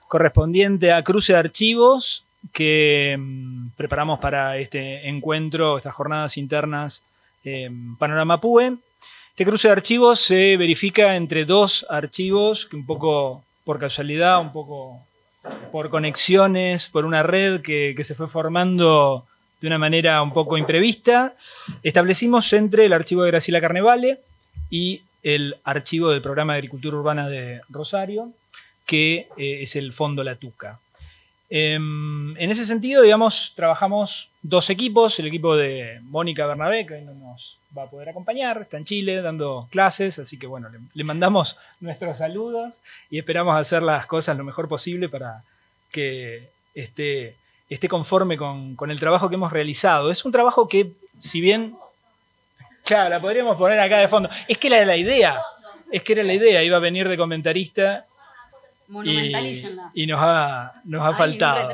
correspondiente a cruce de archivos que preparamos para este encuentro, estas jornadas internas Panorama PUE. Este cruce de archivos se verifica entre dos archivos que un poco por casualidad, un poco por conexiones, por una red que se fue formando de una manera un poco imprevista, establecimos entre el archivo de Graciela Carnevale y el archivo del Programa de Agricultura Urbana de Rosario, que es el Fondo La Tuca. En ese sentido, digamos, trabajamos dos equipos, el equipo de Mónica Bernabé, que hoy no nos va a poder acompañar, está en Chile dando clases, así que bueno, le mandamos nuestros saludos y esperamos hacer las cosas lo mejor posible para que esté conforme con el trabajo que hemos realizado. Es un trabajo que, si bien, ya la podríamos poner acá de fondo, es que era la idea, iba a venir de comentarista y nos ha faltado.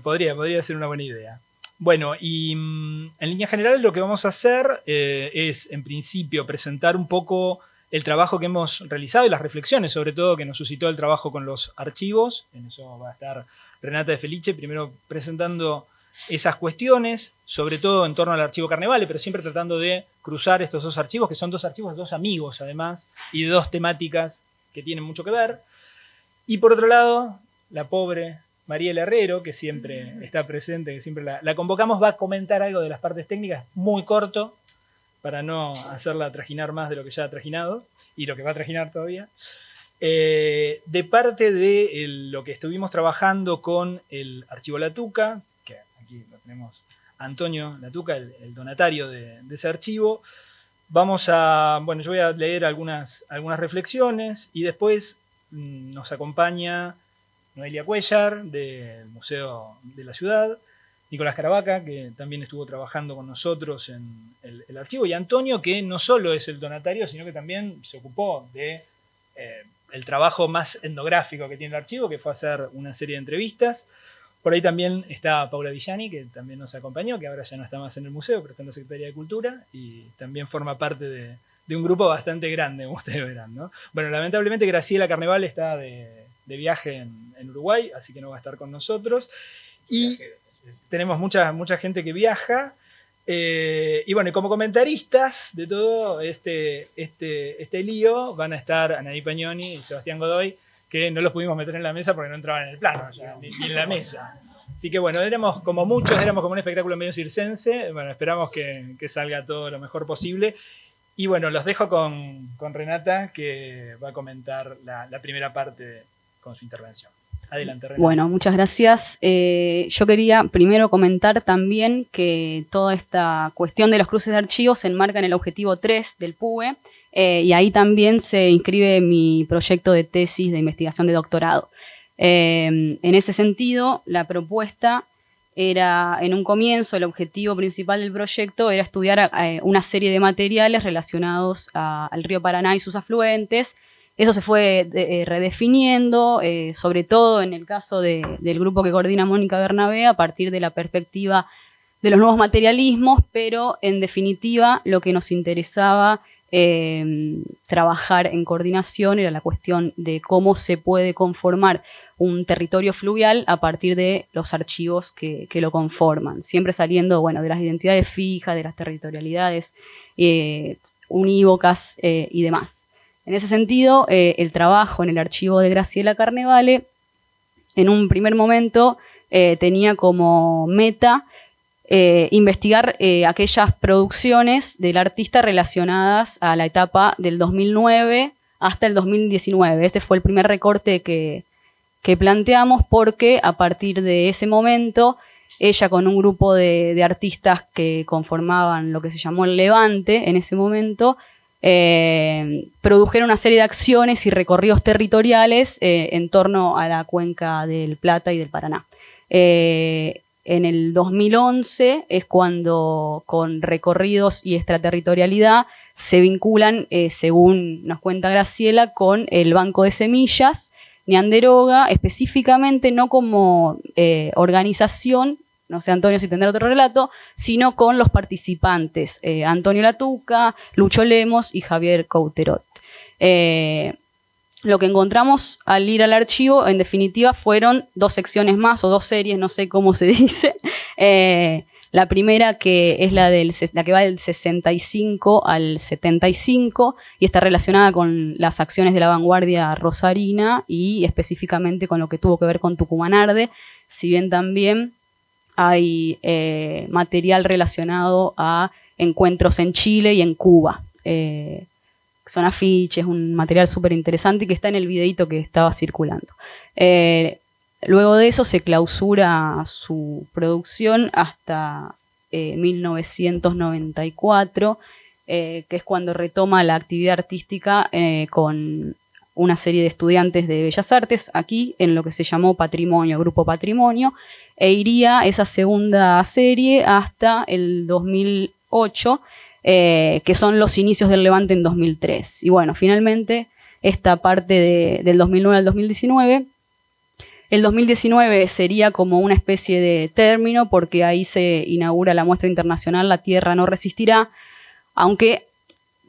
Podría ser una buena idea. Bueno, y en líneas generales lo que vamos a hacer es, en principio, presentar un poco el trabajo que hemos realizado y las reflexiones, sobre todo, que nos suscitó el trabajo con los archivos. En eso va a estar Renata de Felice, primero presentando esas cuestiones, sobre todo en torno al archivo Carnevale, pero siempre tratando de cruzar estos dos archivos, que son dos archivos, dos amigos además, y de dos temáticas que tienen mucho que ver. Y por otro lado, la pobre Mariela Herrero, que siempre está presente, que siempre la convocamos, va a comentar algo de las partes técnicas, muy corto, para no hacerla trajinar más de lo que ya ha trajinado, y lo que va a trajinar todavía. De parte de lo que estuvimos trabajando con el archivo La Tuca, que aquí lo tenemos Antonio La Tuca, el donatario de ese archivo, yo voy a leer algunas reflexiones y después nos acompaña Noelia Cuellar del Museo de la Ciudad, Nicolás Caravaca, que también estuvo trabajando con nosotros en el archivo, y Antonio, que no solo es el donatario, sino que también se ocupó de el trabajo más etnográfico que tiene el archivo, que fue hacer una serie de entrevistas. Por ahí también está Paula Villani, que también nos acompañó, que ahora ya no está más en el museo, pero está en la Secretaría de Cultura, y también forma parte de un grupo bastante grande, como ustedes verán, ¿no? Bueno, lamentablemente Graciela Carnevale está de viaje en Uruguay, así que no va a estar con nosotros. Y tenemos mucha gente que viaja. Y bueno, y como comentaristas de todo este lío van a estar Anaí Pagnoni y Sebastián Godoy, que no los pudimos meter en la mesa porque no entraban en el plano, ya, ni en la mesa. Así que bueno, éramos como un espectáculo medio circense. Bueno, esperamos que salga todo lo mejor posible. Y bueno, los dejo con Renata, que va a comentar la primera parte con su intervención. Adelante, Renata. Bueno, muchas gracias. Yo quería primero comentar también que toda esta cuestión de los cruces de archivos se enmarca en el objetivo 3 del PUE, y ahí también se inscribe mi proyecto de tesis de investigación de doctorado. En ese sentido, la propuesta era, en un comienzo, el objetivo principal del proyecto era estudiar una serie de materiales relacionados al río Paraná y sus afluentes. Eso se fue redefiniendo, sobre todo en el caso del grupo que coordina Mónica Bernabé, a partir de la perspectiva de los nuevos materialismos, pero en definitiva lo que nos interesaba trabajar en coordinación era la cuestión de cómo se puede conformar un territorio fluvial a partir de los archivos que lo conforman, siempre saliendo, bueno, de las identidades fijas, de las territorialidades unívocas y demás. En ese sentido, el trabajo en el archivo de Graciela Carnevale, en un primer momento, tenía como meta investigar aquellas producciones del artista relacionadas a la etapa del 2009 hasta el 2019. Ese fue el primer recorte que planteamos, porque a partir de ese momento, ella con un grupo de artistas que conformaban lo que se llamó el Levante en ese momento, produjeron una serie de acciones y recorridos territoriales en torno a la cuenca del Plata y del Paraná. En el 2011 es cuando, con recorridos y extraterritorialidad, se vinculan, según nos cuenta Graciela, con el Banco de Semillas, Neanderoga, específicamente no como organización, no sé, Antonio, si tendrá otro relato, sino con los participantes, Antonio La Tuca, Lucho Lemos y Javier Couterot. lo que encontramos al ir al archivo, en definitiva, fueron 2 secciones más, o 2 series, no sé cómo se dice. La primera, que es la que va del 65 al 75 y está relacionada con las acciones de la vanguardia rosarina y específicamente con lo que tuvo que ver con Tucumán Arde, si bien también hay material relacionado a encuentros en Chile y en Cuba. Son afiches, un material súper interesante que está en el videíto que estaba circulando. Luego de eso se clausura su producción hasta 1994, que es cuando retoma la actividad artística con una serie de estudiantes de Bellas Artes aquí en lo que se llamó Patrimonio, Grupo Patrimonio, e iría esa segunda serie hasta el 2008, que son los inicios del Levante en 2003. Y bueno, finalmente esta parte del 2009 al 2019. El 2019 sería como una especie de término porque ahí se inaugura la muestra internacional La Tierra no resistirá, aunque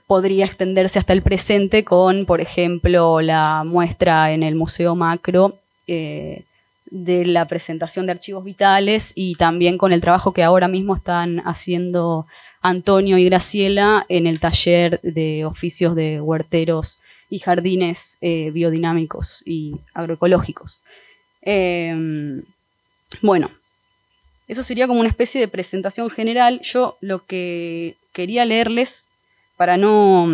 podría extenderse hasta el presente con, por ejemplo, la muestra en el Museo Macro de la presentación de archivos vitales y también con el trabajo que ahora mismo están haciendo Antonio y Graciela en el taller de oficios de huerteros y jardines biodinámicos y agroecológicos. Bueno, eso sería como una especie de presentación general. Yo lo que quería leerles, para no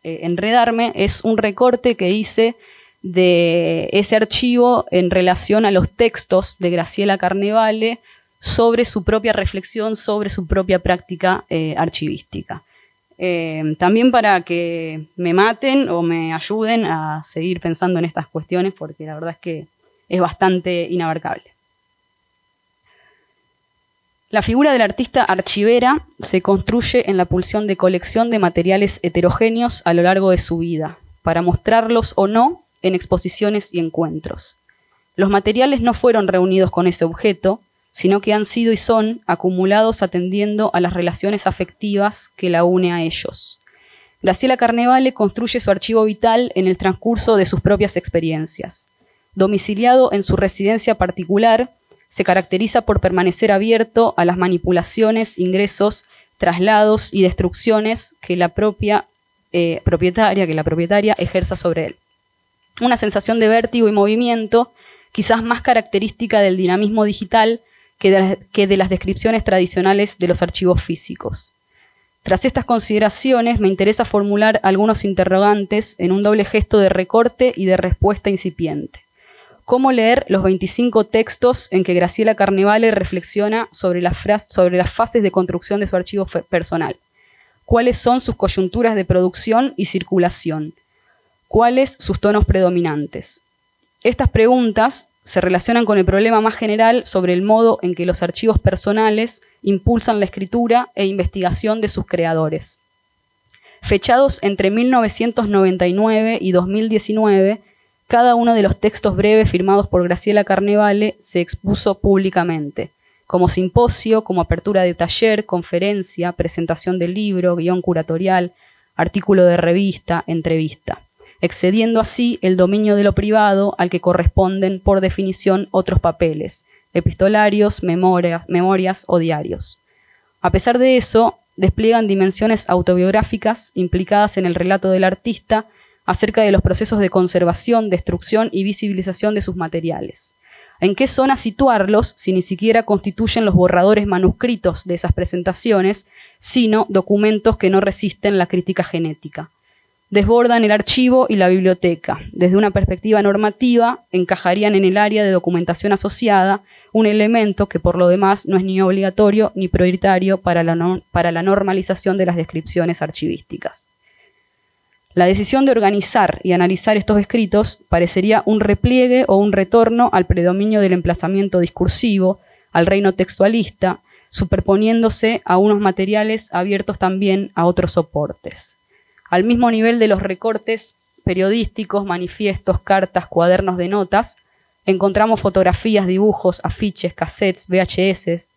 enredarme, es un recorte que hice de ese archivo en relación a los textos de Graciela Carnevale sobre su propia reflexión, sobre su propia práctica archivística. También para que me maten o me ayuden a seguir pensando en estas cuestiones, porque la verdad es que es bastante inabarcable. La figura del artista archivera se construye en la pulsión de colección de materiales heterogéneos a lo largo de su vida, para mostrarlos o no en exposiciones y encuentros. Los materiales no fueron reunidos con ese objeto, sino que han sido y son acumulados atendiendo a las relaciones afectivas que la une a ellos. Graciela Carnevale construye su archivo vital en el transcurso de sus propias experiencias. Domiciliado en su residencia particular, se caracteriza por permanecer abierto a las manipulaciones, ingresos, traslados y destrucciones que la propietaria ejerza sobre él. Una sensación de vértigo y movimiento, quizás más característica del dinamismo digital que de las descripciones tradicionales de los archivos físicos. Tras estas consideraciones, me interesa formular algunos interrogantes en un doble gesto de recorte y de respuesta incipiente. ¿Cómo leer los 25 textos en que Graciela Carnevale reflexiona sobre las fases de construcción de su archivo personal? ¿Cuáles son sus coyunturas de producción y circulación? ¿Cuáles sus tonos predominantes? Estas preguntas se relacionan con el problema más general sobre el modo en que los archivos personales impulsan la escritura e investigación de sus creadores. Fechados entre 1999 y 2019, cada uno de los textos breves firmados por Graciela Carnevale se expuso públicamente, como simposio, como apertura de taller, conferencia, presentación del libro, guión curatorial, artículo de revista, entrevista, excediendo así el dominio de lo privado al que corresponden por definición otros papeles, epistolarios, memorias o diarios. A pesar de eso, despliegan dimensiones autobiográficas implicadas en el relato del artista acerca de los procesos de conservación, destrucción y visibilización de sus materiales. ¿En qué zona situarlos si ni siquiera constituyen los borradores manuscritos de esas presentaciones, sino documentos que no resisten la crítica genética? Desbordan el archivo y la biblioteca. Desde una perspectiva normativa, encajarían en el área de documentación asociada, un elemento que por lo demás no es ni obligatorio ni prioritario para la normalización de las descripciones archivísticas. La decisión de organizar y analizar estos escritos parecería un repliegue o un retorno al predominio del emplazamiento discursivo, al reino textualista, superponiéndose a unos materiales abiertos también a otros soportes. Al mismo nivel de los recortes periodísticos, manifiestos, cartas, cuadernos de notas, encontramos fotografías, dibujos, afiches, cassettes, VHS,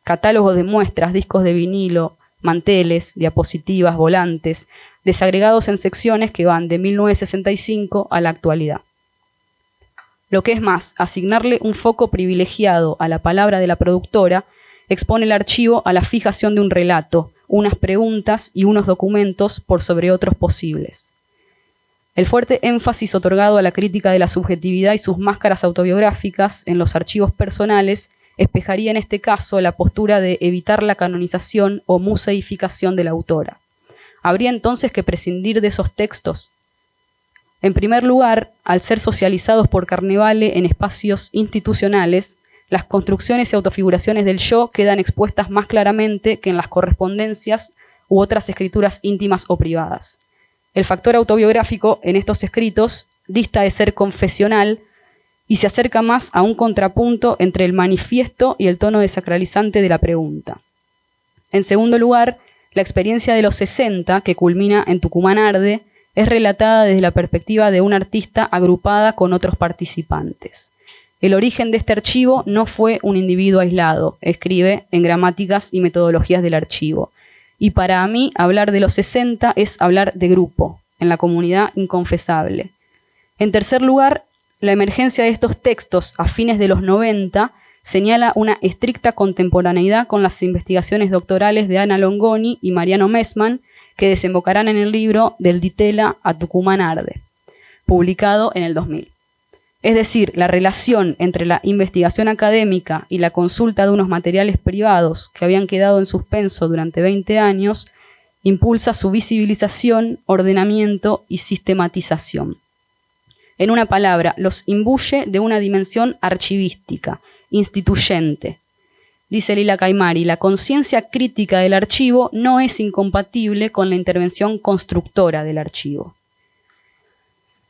catálogos de muestras, discos de vinilo, manteles, diapositivas, volantes, desagregados en secciones que van de 1965 a la actualidad. Lo que es más, asignarle un foco privilegiado a la palabra de la productora expone el archivo a la fijación de un relato, unas preguntas y unos documentos por sobre otros posibles. El fuerte énfasis otorgado a la crítica de la subjetividad y sus máscaras autobiográficas en los archivos personales espejaría en este caso la postura de evitar la canonización o museificación de la autora. ¿Habría entonces que prescindir de esos textos? En primer lugar, al ser socializados por Carnevale en espacios institucionales, las construcciones y autofiguraciones del yo quedan expuestas más claramente que en las correspondencias u otras escrituras íntimas o privadas. El factor autobiográfico en estos escritos dista de ser confesional y se acerca más a un contrapunto entre el manifiesto y el tono desacralizante de la pregunta. En segundo lugar, la experiencia de los 60, que culmina en Tucumán Arde, es relatada desde la perspectiva de un artista agrupada con otros participantes. El origen de este archivo no fue un individuo aislado, escribe en Gramáticas y Metodologías del Archivo. Y para mí, hablar de los 60 es hablar de grupo, en la comunidad inconfesable. En tercer lugar, la emergencia de estos textos a fines de los 90 señala una estricta contemporaneidad con las investigaciones doctorales de Ana Longoni y Mariano Messmann, que desembocarán en el libro Del Ditela a Tucumán Arde, publicado en el 2000. Es decir, la relación entre la investigación académica y la consulta de unos materiales privados que habían quedado en suspenso durante 20 años impulsa su visibilización, ordenamiento y sistematización. En una palabra, los imbuye de una dimensión archivística, instituyente. Dice Lila Caimari, la conciencia crítica del archivo no es incompatible con la intervención constructora del archivo.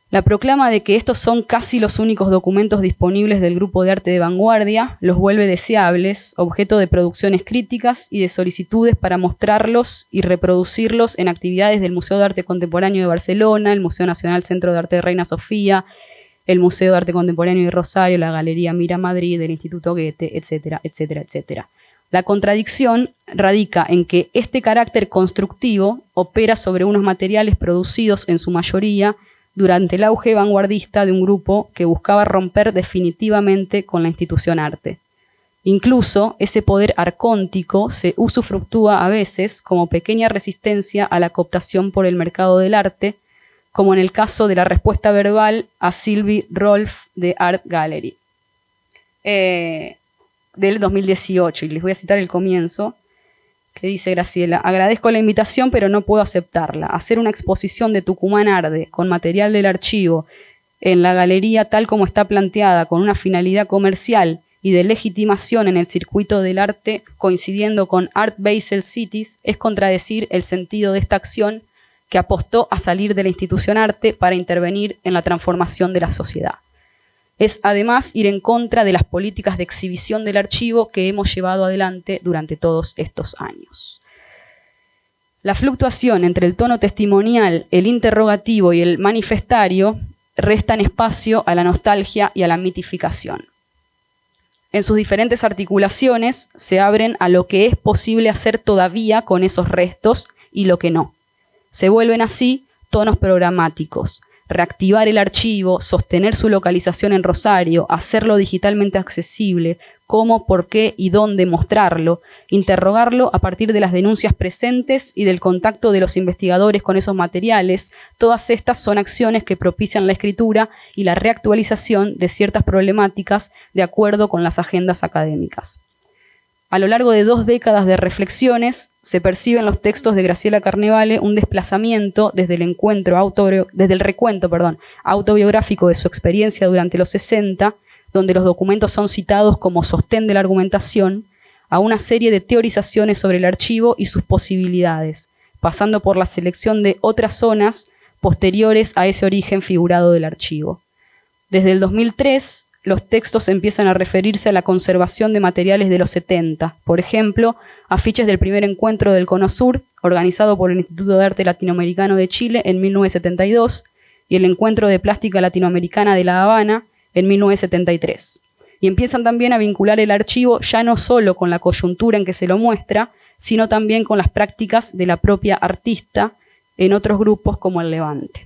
La proclama de que estos son casi los únicos documentos disponibles del Grupo de Arte de Vanguardia los vuelve deseables, objeto de producciones críticas y de solicitudes para mostrarlos y reproducirlos en actividades del Museo de Arte Contemporáneo de Barcelona, el Museo Nacional Centro de Arte de Reina Sofía, el Museo de Arte Contemporáneo de Rosario, la Galería Mira Madrid, el Instituto Goethe, etcétera, etcétera, etcétera. La contradicción radica en que este carácter constructivo opera sobre unos materiales producidos en su mayoría durante el auge vanguardista de un grupo que buscaba romper definitivamente con la institución arte. Incluso ese poder arcóntico se usufructúa a veces como pequeña resistencia a la cooptación por el mercado del arte, como en el caso de la respuesta verbal a Sylvie Rolf de Art Gallery, del 2018. Y les voy a citar el comienzo, que dice Graciela: agradezco la invitación, pero no puedo aceptarla. Hacer una exposición de Tucumán Arde con material del archivo en la galería tal como está planteada, con una finalidad comercial y de legitimación en el circuito del arte, coincidiendo con Art Basel Cities, es contradecir el sentido de esta acción que apostó a salir de la institución arte para intervenir en la transformación de la sociedad. Es además ir en contra de las políticas de exhibición del archivo que hemos llevado adelante durante todos estos años. La fluctuación entre el tono testimonial, el interrogativo y el manifestario restan espacio a la nostalgia y a la mitificación. En sus diferentes articulaciones se abren a lo que es posible hacer todavía con esos restos y lo que no. Se vuelven así tonos programáticos. Reactivar el archivo, sostener su localización en Rosario, hacerlo digitalmente accesible, cómo, por qué y dónde mostrarlo, interrogarlo a partir de las denuncias presentes y del contacto de los investigadores con esos materiales, todas estas son acciones que propician la escritura y la reactualización de ciertas problemáticas de acuerdo con las agendas académicas. A lo largo de 2 décadas de reflexiones, se percibe en los textos de Graciela Carnevale un desplazamiento desde el recuento autobiográfico de su experiencia durante los 60, donde los documentos son citados como sostén de la argumentación, a una serie de teorizaciones sobre el archivo y sus posibilidades, pasando por la selección de otras zonas posteriores a ese origen figurado del archivo. Desde el 2003, los textos empiezan a referirse a la conservación de materiales de los 70, por ejemplo, afiches del primer encuentro del Cono Sur, organizado por el Instituto de Arte Latinoamericano de Chile en 1972, y el Encuentro de Plástica Latinoamericana de La Habana en 1973. Y empiezan también a vincular el archivo ya no solo con la coyuntura en que se lo muestra, sino también con las prácticas de la propia artista en otros grupos como el Levante.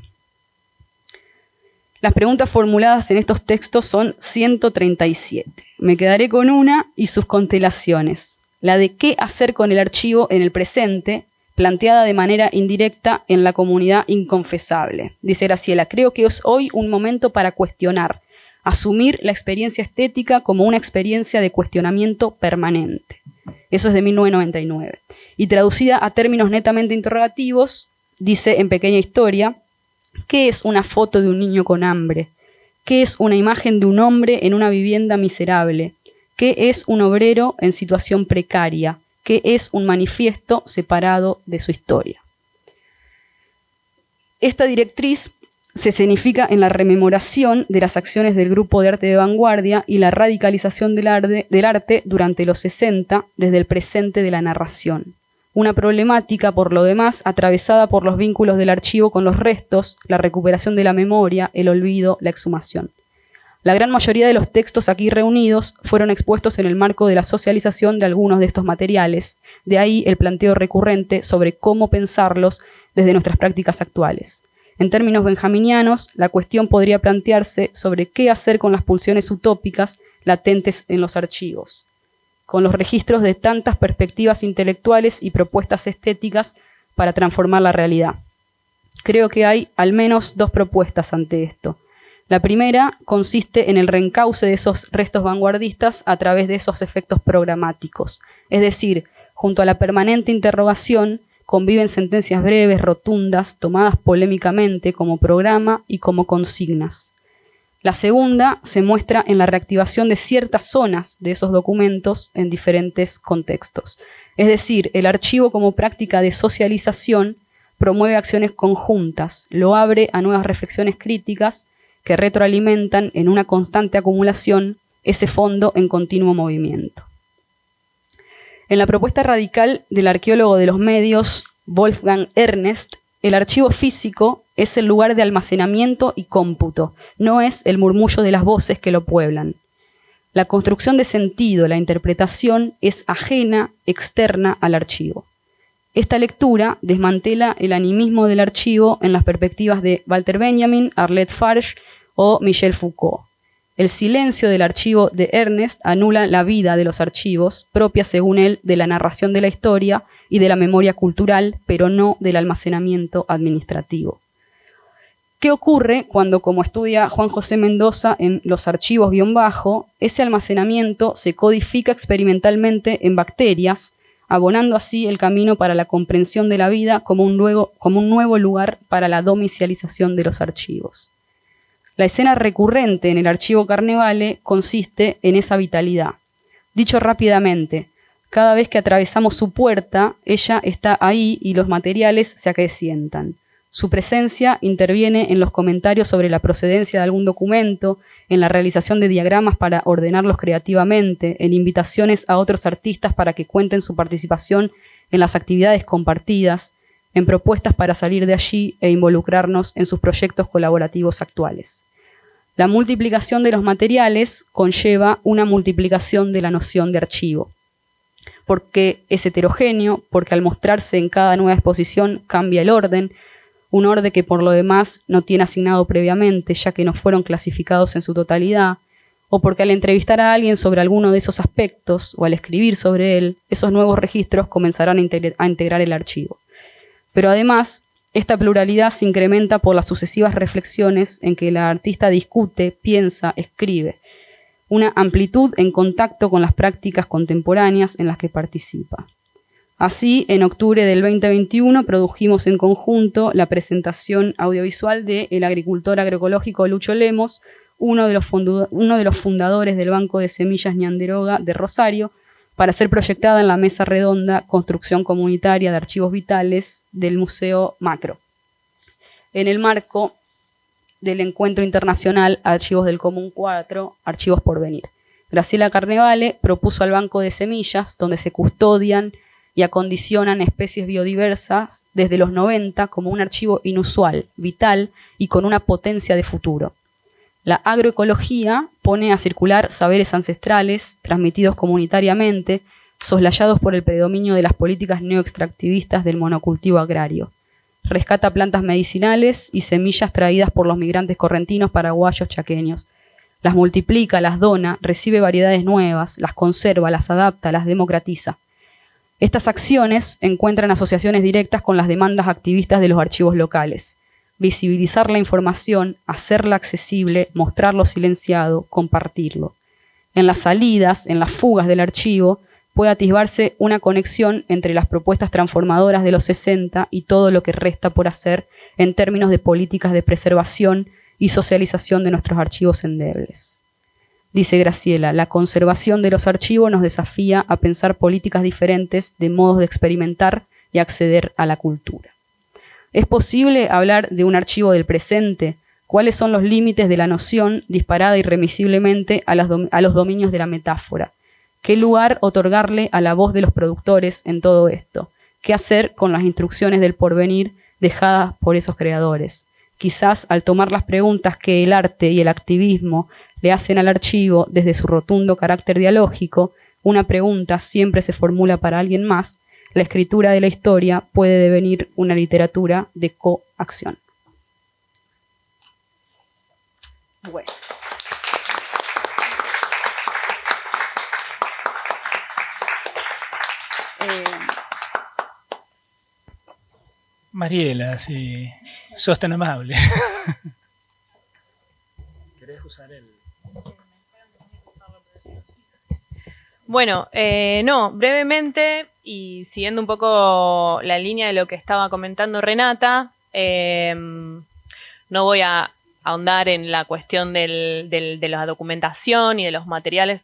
Las preguntas formuladas en estos textos son 137. Me quedaré con una y sus constelaciones. La de qué hacer con el archivo en el presente, planteada de manera indirecta en la comunidad inconfesable. Dice Graciela, creo que es hoy un momento para cuestionar, asumir la experiencia estética como una experiencia de cuestionamiento permanente. Eso es de 1999. Y traducida a términos netamente interrogativos, dice en Pequeña Historia, ¿qué es una foto de un niño con hambre? ¿Qué es una imagen de un hombre en una vivienda miserable? ¿Qué es un obrero en situación precaria? ¿Qué es un manifiesto separado de su historia? Esta directriz se escenifica en la rememoración de las acciones del grupo de arte de vanguardia y la radicalización del arte durante los 60 desde el presente de la narración. Una problemática, por lo demás, atravesada por los vínculos del archivo con los restos, la recuperación de la memoria, el olvido, la exhumación. La gran mayoría de los textos aquí reunidos fueron expuestos en el marco de la socialización de algunos de estos materiales, de ahí el planteo recurrente sobre cómo pensarlos desde nuestras prácticas actuales. En términos benjaminianos, la cuestión podría plantearse sobre qué hacer con las pulsiones utópicas latentes en los archivos, con los registros de tantas perspectivas intelectuales y propuestas estéticas para transformar la realidad. Creo que hay al menos dos propuestas ante esto. La primera consiste en el reencauce de esos restos vanguardistas a través de esos efectos programáticos, es decir, junto a la permanente interrogación conviven sentencias breves, rotundas, tomadas polémicamente como programa y como consignas. La segunda se muestra en la reactivación de ciertas zonas de esos documentos en diferentes contextos. Es decir, el archivo como práctica de socialización promueve acciones conjuntas, lo abre a nuevas reflexiones críticas que retroalimentan en una constante acumulación ese fondo en continuo movimiento. En la propuesta radical del arqueólogo de los medios, Wolfgang Ernst, el archivo físico es el lugar de almacenamiento y cómputo, no es el murmullo de las voces que lo pueblan. La construcción de sentido, la interpretación, es ajena, externa al archivo. Esta lectura desmantela el animismo del archivo en las perspectivas de Walter Benjamin, Arlette Farge o Michel Foucault. El silencio del archivo de Ernst anula la vida de los archivos, propia, según él, de la narración de la historia y de la memoria cultural, pero no del almacenamiento administrativo. ¿Qué ocurre cuando, como estudia Juan José Mendoza en Los archivos _, ese almacenamiento se codifica experimentalmente en bacterias, abonando así el camino para la comprensión de la vida como un nuevo lugar para la domicilización de los archivos? La escena recurrente en el archivo Carnevale consiste en esa vitalidad. Dicho rápidamente, cada vez que atravesamos su puerta, ella está ahí y los materiales se acrecientan. Su presencia interviene en los comentarios sobre la procedencia de algún documento, en la realización de diagramas para ordenarlos creativamente, en invitaciones a otros artistas para que cuenten su participación en las actividades compartidas, en propuestas para salir de allí e involucrarnos en sus proyectos colaborativos actuales. La multiplicación de los materiales conlleva una multiplicación de la noción de archivo, porque es heterogéneo, porque al mostrarse en cada nueva exposición cambia el orden, un orden que por lo demás no tiene asignado previamente, ya que no fueron clasificados en su totalidad, o porque al entrevistar a alguien sobre alguno de esos aspectos, o al escribir sobre él, esos nuevos registros comenzarán a integrar el archivo. Pero además, esta pluralidad se incrementa por las sucesivas reflexiones en que la artista discute, piensa, escribe, una amplitud en contacto con las prácticas contemporáneas en las que participa. Así, en octubre del 2021 produjimos en conjunto la presentación audiovisual de El agricultor agroecológico Lucho Lemos, uno de los fundadores del Banco de Semillas Ñanderoga de Rosario, para ser proyectada en la mesa redonda Construcción Comunitaria de Archivos Vitales del Museo Macro, en el marco del Encuentro Internacional Archivos del Común 4, Archivos por Venir. Graciela Carnevale propuso al Banco de Semillas, donde se custodian y acondicionan especies biodiversas desde los 90 como un archivo inusual, vital y con una potencia de futuro. La agroecología pone a circular saberes ancestrales, transmitidos comunitariamente, soslayados por el predominio de las políticas neoextractivistas del monocultivo agrario. rescata plantas medicinales y semillas traídas por los migrantes correntinos, paraguayos, chaqueños. Las multiplica, las dona, recibe variedades nuevas, las conserva, las adapta, las democratiza. Estas acciones encuentran asociaciones directas con las demandas activistas de los archivos locales. Visibilizar la información, hacerla accesible, mostrarlo silenciado, compartirlo. En las salidas, en las fugas del archivo, puede atisbarse una conexión entre las propuestas transformadoras de los 60 y todo lo que resta por hacer en términos de políticas de preservación y socialización de nuestros archivos endebles. Dice Graciela, la conservación de los archivos nos desafía a pensar políticas diferentes de modos de experimentar y acceder a la cultura. ¿Es posible hablar de un archivo del presente? ¿Cuáles son los límites de la noción disparada irremisiblemente a los dominios de la metáfora? ¿Qué lugar otorgarle a la voz de los productores en todo esto? ¿Qué hacer con las instrucciones del porvenir dejadas por esos creadores? Quizás al tomar las preguntas que el arte y el activismo le hacen al archivo desde su rotundo carácter dialógico, una pregunta siempre se formula para alguien más, la escritura de la historia puede devenir una literatura de coacción. Bueno. Mariela, si sos tan amable. ¿Querés usar el...? Bueno, no, brevemente, y siguiendo un poco la línea de lo que estaba comentando Renata, no voy a ahondar en la cuestión de la documentación y de los materiales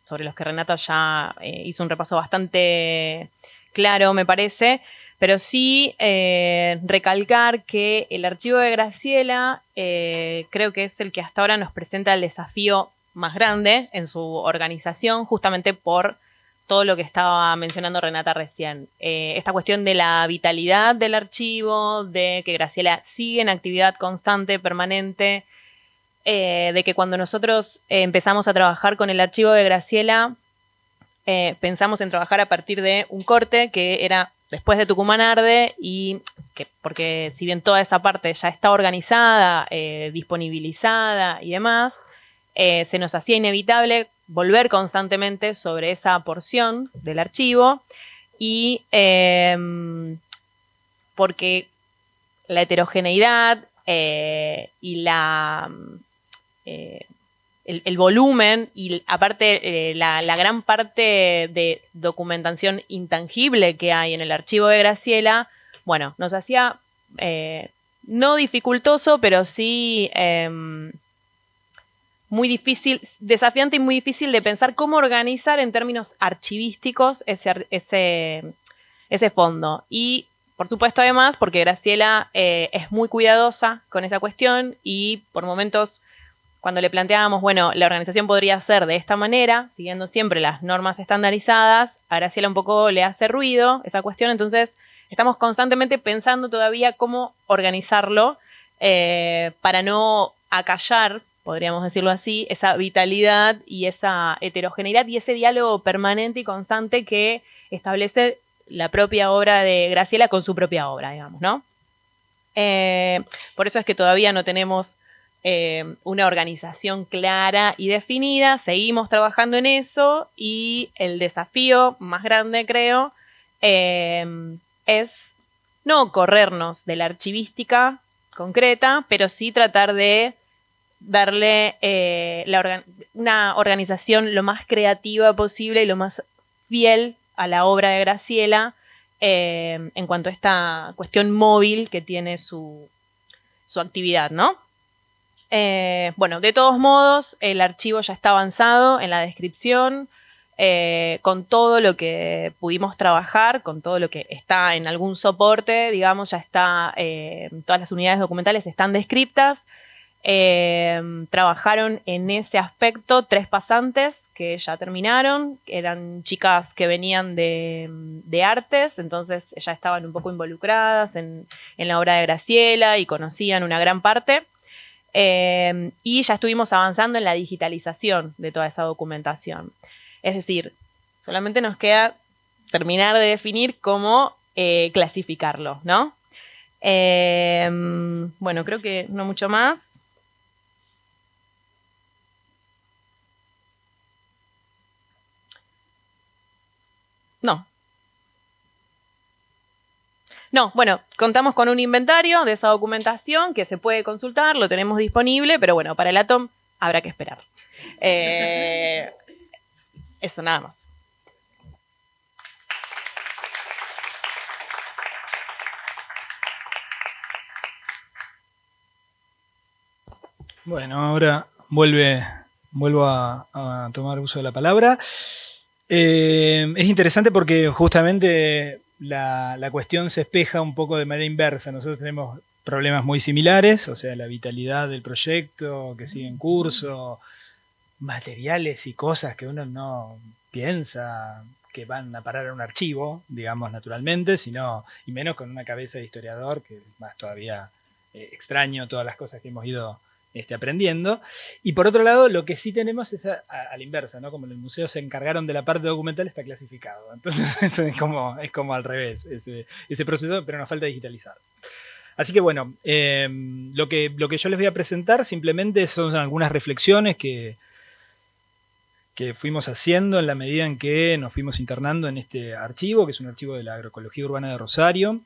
sobre los que Renata ya hizo un repaso bastante claro, me parece, pero sí recalcar que el archivo de Graciela creo que es el que hasta ahora nos presenta el desafío más grande en su organización, justamente por todo lo que estaba mencionando Renata recién. Esta cuestión de la vitalidad del archivo, de que Graciela sigue en actividad constante, permanente, de que cuando nosotros empezamos a trabajar con el archivo de Graciela, pensamos en trabajar a partir de un corte que era después de Tucumán Arde, y que, porque si bien toda esa parte ya está organizada, disponibilizada y demás, se nos hacía inevitable volver constantemente sobre esa porción del archivo, y porque la heterogeneidad y el volumen y aparte la gran parte de documentación intangible que hay en el archivo de Graciela, bueno, nos hacía no dificultoso, pero sí muy difícil, desafiante y muy difícil de pensar cómo organizar en términos archivísticos ese fondo. Y por supuesto además porque Graciela es muy cuidadosa con esa cuestión, y por momentos cuando le planteábamos, bueno, la organización podría ser de esta manera, siguiendo siempre las normas estandarizadas, a Graciela un poco le hace ruido esa cuestión, entonces estamos constantemente pensando todavía cómo organizarlo para no acallar, podríamos decirlo así, esa vitalidad y esa heterogeneidad y ese diálogo permanente y constante que establece la propia obra de Graciela con su propia obra, digamos, ¿no? Por eso es que todavía no tenemos una organización clara y definida, seguimos trabajando en eso, y el desafío más grande, creo, es no corrernos de la archivística concreta, pero sí tratar de darle una organización lo más creativa posible y lo más fiel a la obra de Graciela en cuanto a esta cuestión móvil que tiene su actividad, ¿no? Bueno, de todos modos, el archivo ya está avanzado en la descripción, con todo lo que pudimos trabajar, con todo lo que está en algún soporte, digamos, ya está, todas las unidades documentales están descriptas. Trabajaron en ese aspecto 3 pasantes que ya terminaron, que eran chicas que venían de artes, entonces ya estaban un poco involucradas en la obra de Graciela y conocían una gran parte. Y ya estuvimos avanzando en la digitalización de toda esa documentación. Es decir, solamente nos queda terminar de definir cómo clasificarlo, ¿no? Bueno, creo que no mucho más. No. No, bueno, contamos con un inventario de esa documentación que se puede consultar, lo tenemos disponible, pero bueno, para el Atom habrá que esperar. Eso, nada más. Bueno, ahora vuelvo a tomar uso de la palabra. Es interesante porque justamente la cuestión se espeja un poco de manera inversa. Nosotros tenemos problemas muy similares, o sea, la vitalidad del proyecto que sigue en curso, materiales y cosas que uno no piensa que van a parar a un archivo, digamos, naturalmente, sino, y menos con una cabeza de historiador, que es más todavía extraño todas las cosas que hemos ido aprendiendo. Y por otro lado, lo que sí tenemos es a la inversa, ¿no? Como en el museo se encargaron de la parte documental, está clasificado. Entonces eso es como al revés, ese proceso, pero nos falta digitalizar. Así que bueno, lo que yo les voy a presentar simplemente son algunas reflexiones que fuimos haciendo en la medida en que nos fuimos internando en este archivo, que es un archivo de la Agroecología Urbana de Rosario.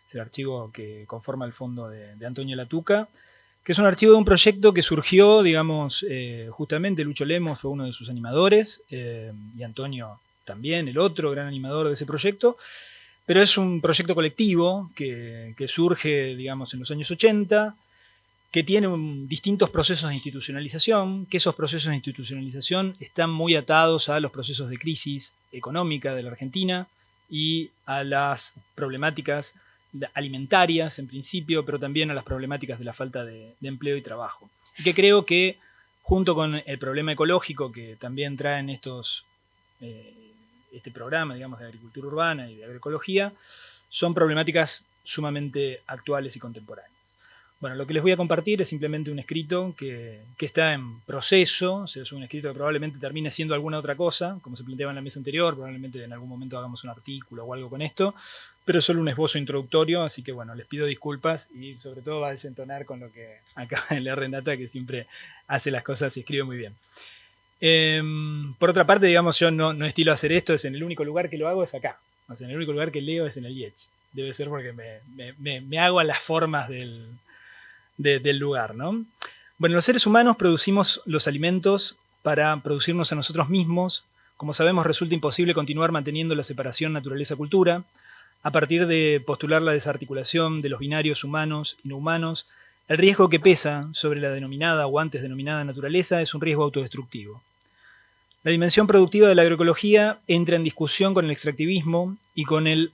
Es el archivo que conforma el fondo de Antonio Latuca, que es un archivo de un proyecto que surgió, digamos, justamente Lucho Lemos fue uno de sus animadores, y Antonio también, el otro gran animador de ese proyecto, pero es un proyecto colectivo que surge, digamos, en los años 80, que tiene distintos procesos de institucionalización, que esos procesos de institucionalización están muy atados a los procesos de crisis económica de la Argentina y a las problemáticas alimentarias en principio, pero también a las problemáticas de la falta de empleo y trabajo. Y que creo que junto con el problema ecológico que también traen este programa, digamos, de agricultura urbana y de agroecología, son problemáticas sumamente actuales y contemporáneas. Bueno, lo que les voy a compartir es simplemente un escrito que está en proceso, o sea, es un escrito que probablemente termine siendo alguna otra cosa, como se planteaba en la mesa anterior, probablemente en algún momento hagamos un artículo o algo con esto, pero es solo un esbozo introductorio, así que bueno, les pido disculpas y sobre todo va a desentonar con lo que acaba de leer Renata, que siempre hace las cosas y escribe muy bien. Por otra parte, digamos, yo no estilo hacer esto, es en el único lugar que lo hago es acá, o sea, en el único lugar que leo es en el IECH. Debe ser porque me hago a las formas del lugar, ¿no? Bueno, los seres humanos producimos los alimentos para producirnos a nosotros mismos. Como sabemos, resulta imposible continuar manteniendo la separación naturaleza-cultura. A partir de postular la desarticulación de los binarios humanos y no humanos, el riesgo que pesa sobre la denominada o antes denominada naturaleza es un riesgo autodestructivo. La dimensión productiva de la agroecología entra en discusión con el extractivismo y con el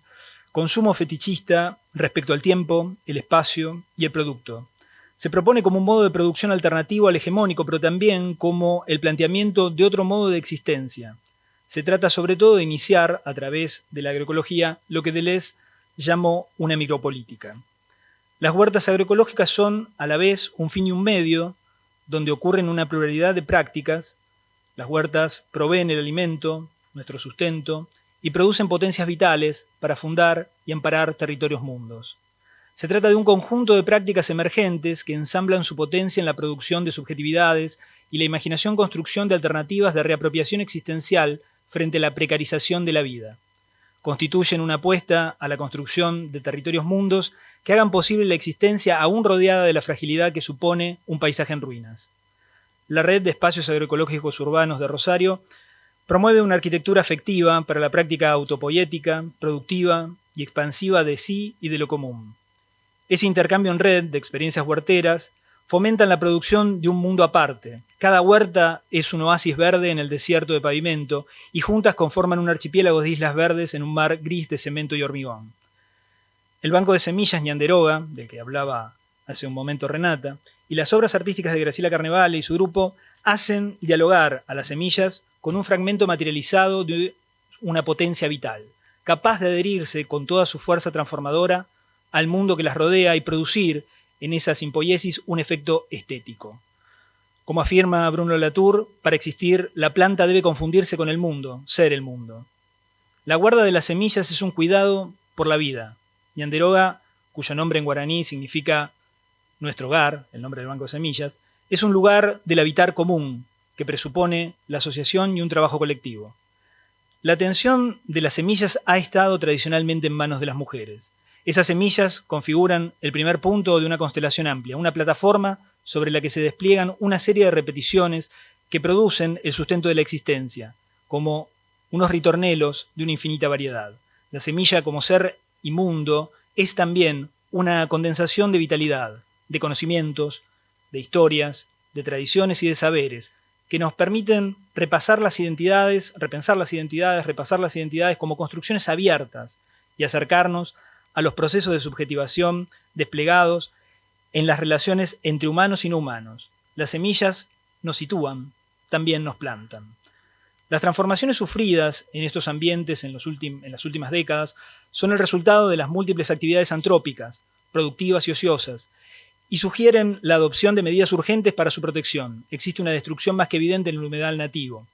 consumo fetichista respecto al tiempo, el espacio y el producto. Se propone como un modo de producción alternativo al hegemónico, pero también como el planteamiento de otro modo de existencia. Se trata sobre todo de iniciar, a través de la agroecología, lo que Deleuze llamó una micropolítica. Las huertas agroecológicas son, a la vez, un fin y un medio, donde ocurren una pluralidad de prácticas. Las huertas proveen el alimento, nuestro sustento, y producen potencias vitales para fundar y amparar territorios mundos. Se trata de un conjunto de prácticas emergentes que ensamblan su potencia en la producción de subjetividades y la imaginación-construcción de alternativas de reapropiación existencial frente a la precarización de la vida. Constituyen una apuesta a la construcción de territorios mundos que hagan posible la existencia aún rodeada de la fragilidad que supone un paisaje en ruinas. La Red de Espacios Agroecológicos Urbanos de Rosario promueve una arquitectura afectiva para la práctica autopoética, productiva y expansiva de sí y de lo común. Ese intercambio en red de experiencias huerteras fomentan la producción de un mundo aparte. Cada huerta es un oasis verde en el desierto de pavimento y juntas conforman un archipiélago de islas verdes en un mar gris de cemento y hormigón. El Banco de Semillas Ñanderoga, del que hablaba hace un momento Renata, y las obras artísticas de Graciela Carnevale y su grupo hacen dialogar a las semillas con un fragmento materializado de una potencia vital, capaz de adherirse con toda su fuerza transformadora al mundo que las rodea y producir en esa simpoiesis un efecto estético. Como afirma Bruno Latour, para existir la planta debe confundirse con el mundo, ser el mundo. La guarda de las semillas es un cuidado por la vida. Ñanderoga cuyo nombre en guaraní significa nuestro hogar, el nombre del Banco de Semillas, es un lugar del habitar común que presupone la asociación y un trabajo colectivo. La atención de las semillas ha estado tradicionalmente en manos de las mujeres. Esas semillas configuran el primer punto de una constelación amplia, una plataforma sobre la que se despliegan una serie de repeticiones que producen el sustento de la existencia, como unos ritornelos de una infinita variedad. La semilla, como ser inmundo, es también una condensación de vitalidad, de conocimientos, de historias, de tradiciones y de saberes, que nos permiten repensar las identidades como construcciones abiertas y acercarnos a los procesos de subjetivación desplegados en las relaciones entre humanos y no humanos. Las semillas nos sitúan, también nos plantan. Las transformaciones sufridas en estos ambientes en las últimas décadas son el resultado de las múltiples actividades antrópicas, productivas y ociosas, y sugieren la adopción de medidas urgentes para su protección. Existe una destrucción más que evidente en el humedal nativo.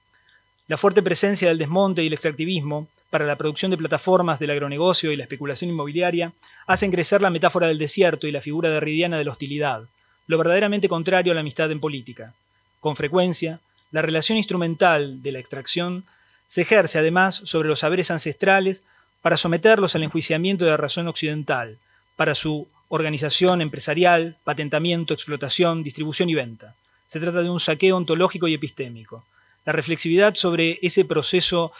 La fuerte presencia del desmonte y el extractivismo para la producción de plataformas del agronegocio y la especulación inmobiliaria hacen crecer la metáfora del desierto y la figura derridiana de la hostilidad, lo verdaderamente contrario a la amistad en política. Con frecuencia, la relación instrumental de la extracción se ejerce además sobre los saberes ancestrales para someterlos al enjuiciamiento de la razón occidental, para su organización empresarial, patentamiento, explotación, distribución y venta. Se trata de un saqueo ontológico y epistémico. La reflexividad sobre ese proceso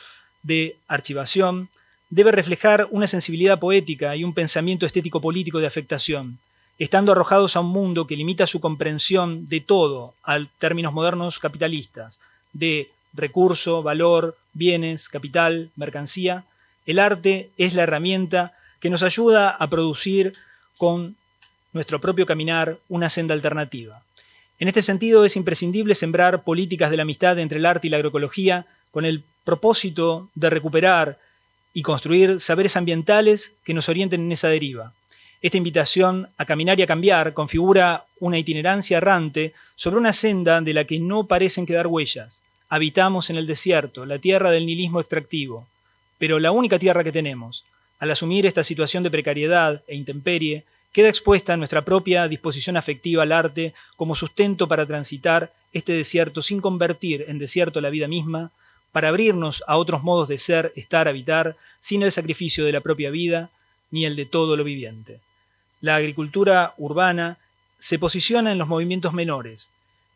de archivación debe reflejar una sensibilidad poética y un pensamiento estético-político de afectación, estando arrojados a un mundo que limita su comprensión de todo a términos modernos capitalistas, de recurso, valor, bienes, capital, mercancía. El arte es la herramienta que nos ayuda a producir con nuestro propio caminar una senda alternativa. En este sentido, es imprescindible sembrar políticas de la amistad entre el arte y la agroecología con el propósito de recuperar y construir saberes ambientales que nos orienten en esa deriva. Esta invitación a caminar y a cambiar configura una itinerancia errante sobre una senda de la que no parecen quedar huellas. Habitamos en el desierto, la tierra del nihilismo extractivo, pero la única tierra que tenemos. Al asumir esta situación de precariedad e intemperie, queda expuesta nuestra propia disposición afectiva al arte como sustento para transitar este desierto sin convertir en desierto la vida misma, para abrirnos a otros modos de ser, estar, habitar, sin el sacrificio de la propia vida ni el de todo lo viviente. La agricultura urbana se posiciona en los movimientos menores.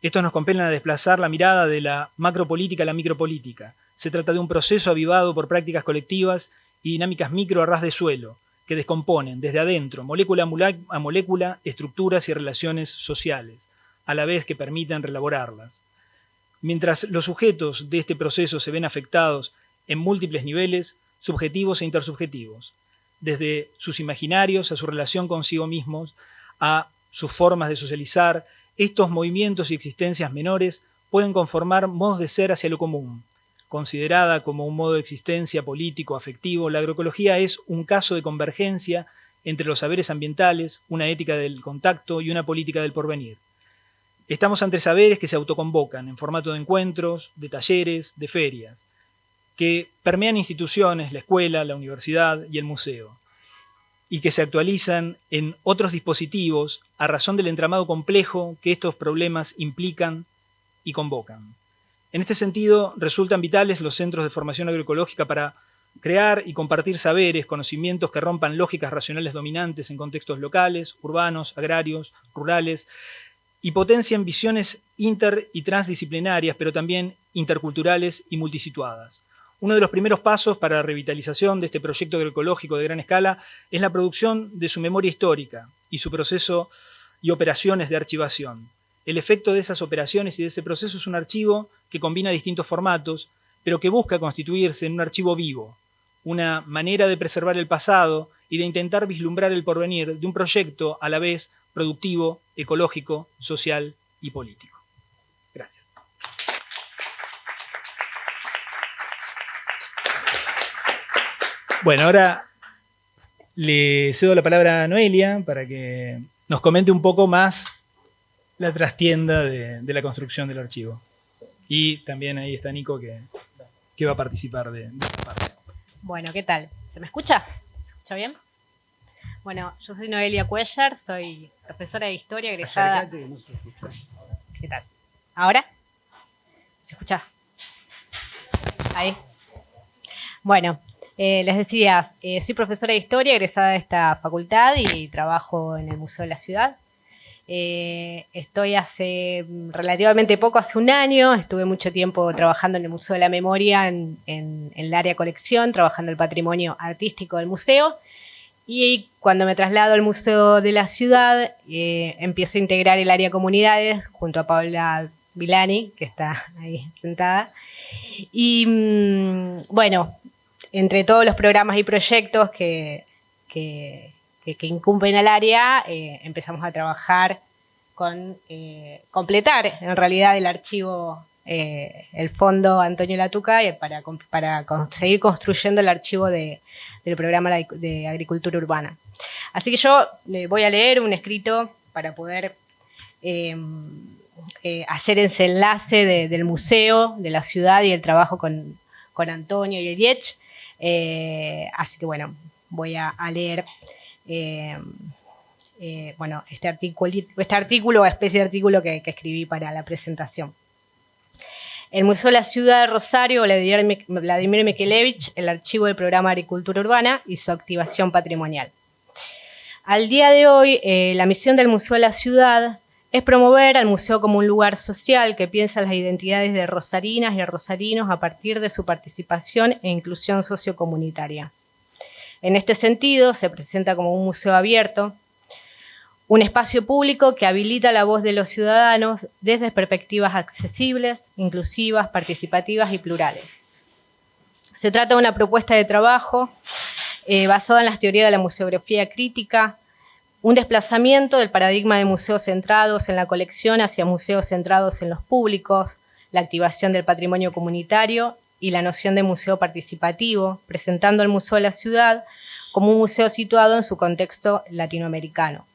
Estos nos compelen a desplazar la mirada de la macropolítica a la micropolítica. Se trata de un proceso avivado por prácticas colectivas y dinámicas micro a ras de suelo, que descomponen desde adentro, molécula a molécula, estructuras y relaciones sociales, a la vez que permiten reelaborarlas. Mientras los sujetos de este proceso se ven afectados en múltiples niveles, subjetivos e intersubjetivos, desde sus imaginarios a su relación consigo mismos, a sus formas de socializar, estos movimientos y existencias menores pueden conformar modos de ser hacia lo común. Considerada como un modo de existencia político, afectivo, la agroecología es un caso de convergencia entre los saberes ambientales, una ética del contacto y una política del porvenir. Estamos ante saberes que se autoconvocan en formato de encuentros, de talleres, de ferias, que permean instituciones, la escuela, la universidad y el museo, y que se actualizan en otros dispositivos a razón del entramado complejo que estos problemas implican y convocan. En este sentido, resultan vitales los centros de formación agroecológica para crear y compartir saberes, conocimientos que rompan lógicas racionales dominantes en contextos locales, urbanos, agrarios, rurales, y potencian visiones inter- y transdisciplinarias, pero también interculturales y multisituadas. Uno de los primeros pasos para la revitalización de este proyecto agroecológico de gran escala es la producción de su memoria histórica y su proceso y operaciones de archivación. El efecto de esas operaciones y de ese proceso es un archivo que combina distintos formatos, pero que busca constituirse en un archivo vivo, una manera de preservar el pasado y de intentar vislumbrar el porvenir de un proyecto a la vez productivo, ecológico, social y político. Gracias. Bueno, ahora le cedo la palabra a Noelia para que nos comente un poco más la trastienda de la construcción del archivo. Y también ahí está Nico que va a participar de esta parte. Bueno, ¿qué tal? ¿Se me escucha? ¿Se escucha bien? Bueno, yo soy Noelia Cuellar, soy profesora de historia egresada. Acércate, no se escucha. ¿Qué tal? ¿Ahora? ¿Se escucha? Ahí. Bueno, les decía, soy profesora de historia egresada de esta facultad y trabajo en el Museo de la Ciudad. Estoy hace relativamente poco, hace un año, estuve mucho tiempo trabajando en el Museo de la Memoria, en el área colección, trabajando el patrimonio artístico del museo. Y cuando me traslado al Museo de la Ciudad, empiezo a integrar el área comunidades junto a Paula Vilani, que está ahí sentada. Y bueno, entre todos los programas y proyectos que incumben al área, empezamos a trabajar con completar en realidad el archivo, el fondo Antonio Latuca, para seguir construyendo el archivo del programa de agricultura urbana. Así que yo voy a leer un escrito para poder hacer ese enlace del museo, de la ciudad y el trabajo con Antonio y el IECH. Así que bueno, voy a leer bueno, este artículo, especie de artículo que escribí para la presentación. El Museo de la Ciudad de Rosario, Vladimir Mikelevich, el archivo del programa Agricultura Urbana y su activación patrimonial. Al día de hoy, la misión del Museo de la Ciudad es promover al museo como un lugar social que piensa las identidades de rosarinas y rosarinos a partir de su participación e inclusión sociocomunitaria. En este sentido, se presenta como un museo abierto, un espacio público que habilita la voz de los ciudadanos desde perspectivas accesibles, inclusivas, participativas y plurales. Se trata de una propuesta de trabajo basada en las teorías de la museografía crítica, un desplazamiento del paradigma de museos centrados en la colección hacia museos centrados en los públicos, la activación del patrimonio comunitario y la noción de museo participativo, presentando al Museo de la Ciudad como un museo situado en su contexto latinoamericano.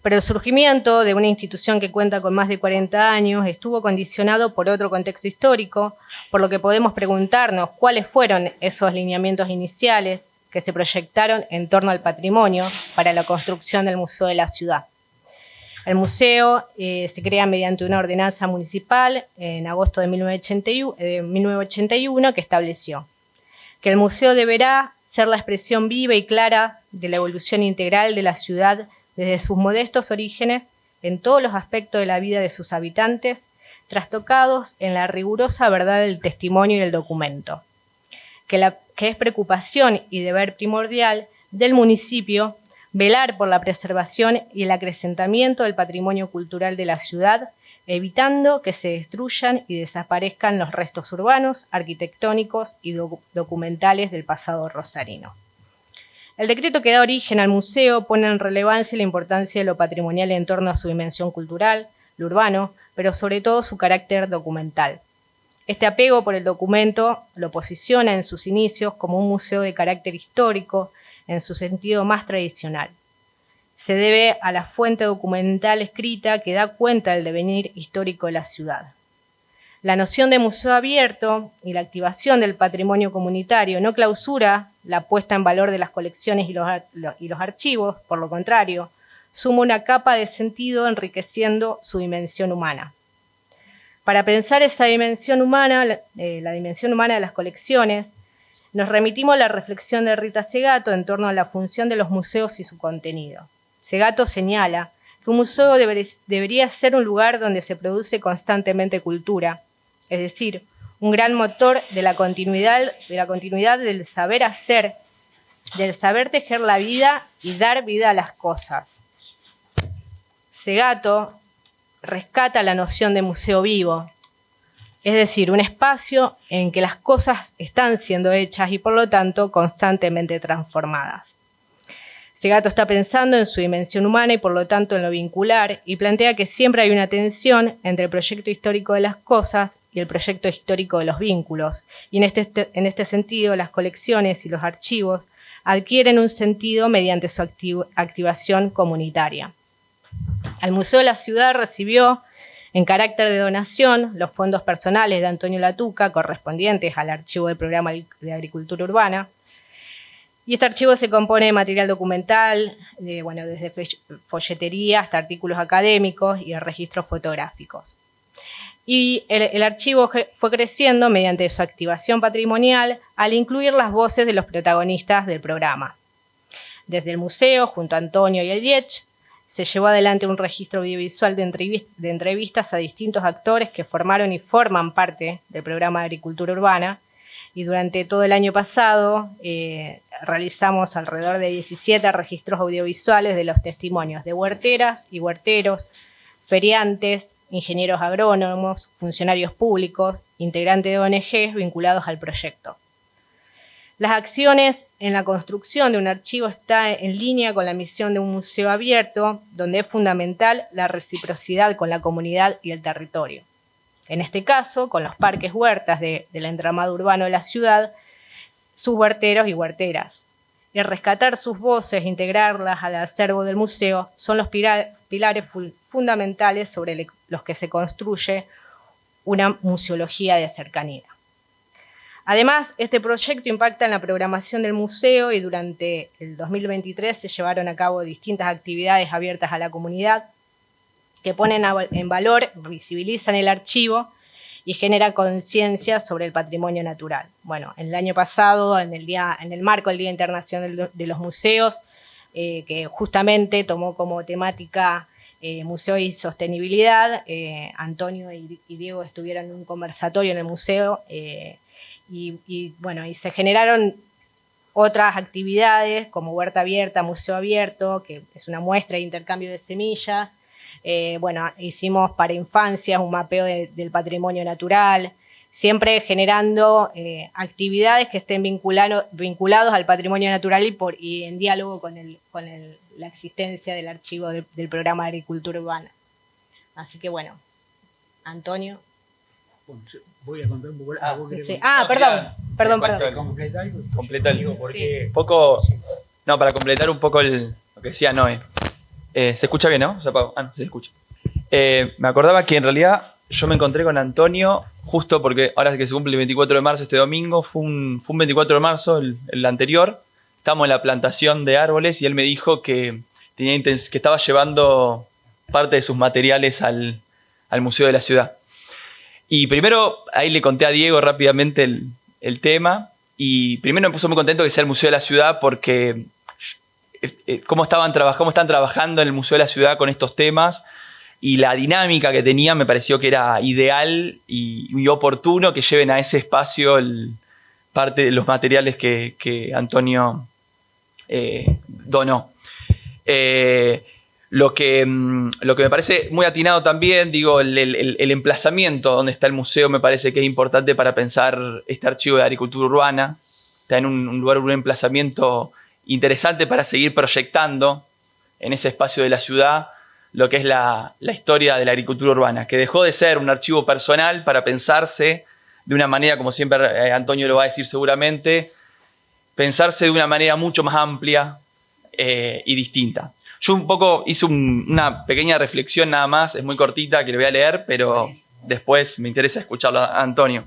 Pero el surgimiento de una institución que cuenta con más de 40 años estuvo condicionado por otro contexto histórico, por lo que podemos preguntarnos cuáles fueron esos lineamientos iniciales que se proyectaron en torno al patrimonio para la construcción del Museo de la Ciudad. El museo se crea mediante una ordenanza municipal en agosto de 1981 que estableció que el museo deberá ser la expresión viva y clara de la evolución integral de la ciudad desde sus modestos orígenes en todos los aspectos de la vida de sus habitantes, trastocados en la rigurosa verdad del testimonio y del documento, que es preocupación y deber primordial del municipio velar por la preservación y el acrecentamiento del patrimonio cultural de la ciudad, evitando que se destruyan y desaparezcan los restos urbanos, arquitectónicos y documentales del pasado rosarino. El decreto que da origen al museo pone en relevancia la importancia de lo patrimonial en torno a su dimensión cultural, lo urbano, pero sobre todo su carácter documental. Este apego por el documento lo posiciona en sus inicios como un museo de carácter histórico en su sentido más tradicional. Se debe a la fuente documental escrita que da cuenta del devenir histórico de la ciudad. La noción de museo abierto y la activación del patrimonio comunitario no clausura la puesta en valor de las colecciones y los archivos, por lo contrario, suma una capa de sentido enriqueciendo su dimensión humana. Para pensar esa dimensión humana, la dimensión humana de las colecciones, nos remitimos a la reflexión de Rita Segato en torno a la función de los museos y su contenido. Segato señala que un museo debería ser un lugar donde se produce constantemente cultura, es decir, un gran motor de la continuidad del saber hacer, del saber tejer la vida y dar vida a las cosas. Segato rescata la noción de museo vivo, es decir, un espacio en que las cosas están siendo hechas y por lo tanto constantemente transformadas. Segato está pensando en su dimensión humana y por lo tanto en lo vincular y plantea que siempre hay una tensión entre el proyecto histórico de las cosas y el proyecto histórico de los vínculos. Y en este sentido, las colecciones y los archivos adquieren un sentido mediante su activación comunitaria. El Museo de la Ciudad recibió, en carácter de donación, los fondos personales de Antonio Latuca correspondientes al archivo del programa de agricultura urbana. Y este archivo se compone de material documental, desde folletería hasta artículos académicos y registros fotográficos. Y el archivo fue creciendo mediante su activación patrimonial al incluir las voces de los protagonistas del programa. Desde el museo, junto a Antonio y el Diech, se llevó adelante un registro audiovisual de entrevistas a distintos actores que formaron y forman parte del programa de agricultura urbana. Y durante todo el año pasado realizamos alrededor de 17 registros audiovisuales de los testimonios de huerteras y huerteros, feriantes, ingenieros agrónomos, funcionarios públicos, integrantes de ONGs vinculados al proyecto. Las acciones en la construcción de un archivo están en línea con la misión de un museo abierto, donde es fundamental la reciprocidad con la comunidad y el territorio. En este caso, con los parques huertas del entramado urbano de la ciudad, sus huerteros y huerteras. Y rescatar sus voces e integrarlas al acervo del museo son los pilares fundamentales sobre los que se construye una museología de cercanía. Además, este proyecto impacta en la programación del museo y durante el 2023 se llevaron a cabo distintas actividades abiertas a la comunidad que ponen en valor, visibilizan el archivo y generan conciencia sobre el patrimonio natural. Bueno, el año pasado, en el marco del Día Internacional de los Museos, que justamente tomó como temática museo y sostenibilidad, Antonio y Diego estuvieron en un conversatorio en el museo y se generaron otras actividades como Huerta Abierta, Museo Abierto, que es una muestra de intercambio de semillas. Hicimos para infancias un mapeo del patrimonio natural, siempre generando actividades que estén vinculados al patrimonio natural y en diálogo con la existencia del archivo del programa de agricultura urbana. Así que bueno, Antonio. Bueno, voy a contar un poco. Sí. Perdón. Completa algo, porque poco. No, para completar un poco lo que decía Noé. ¿Se escucha bien, no? No, se escucha. Me acordaba que en realidad yo me encontré con Antonio justo porque ahora que se cumple el 24 de marzo, este domingo, fue un 24 de marzo, el anterior. Estábamos en la plantación de árboles y él me dijo que estaba llevando parte de sus materiales al Museo de la Ciudad. Y primero ahí le conté a Diego rápidamente el tema y primero me puso muy contento que sea el Museo de la Ciudad porque cómo están trabajando en el Museo de la Ciudad con estos temas y la dinámica que tenían me pareció que era ideal y oportuno que lleven a ese espacio parte de los materiales que Antonio donó. Lo que me parece muy atinado también, el emplazamiento donde está el museo me parece que es importante para pensar este archivo de agricultura urbana. Está en un lugar, un emplazamiento interesante para seguir proyectando en ese espacio de la ciudad lo que es la historia de la agricultura urbana, que dejó de ser un archivo personal para pensarse de una manera, como siempre Antonio lo va a decir seguramente, pensarse de una manera mucho más amplia y distinta. Yo un poco hice una pequeña reflexión nada más, es muy cortita, que le voy a leer, pero después me interesa escucharlo a Antonio.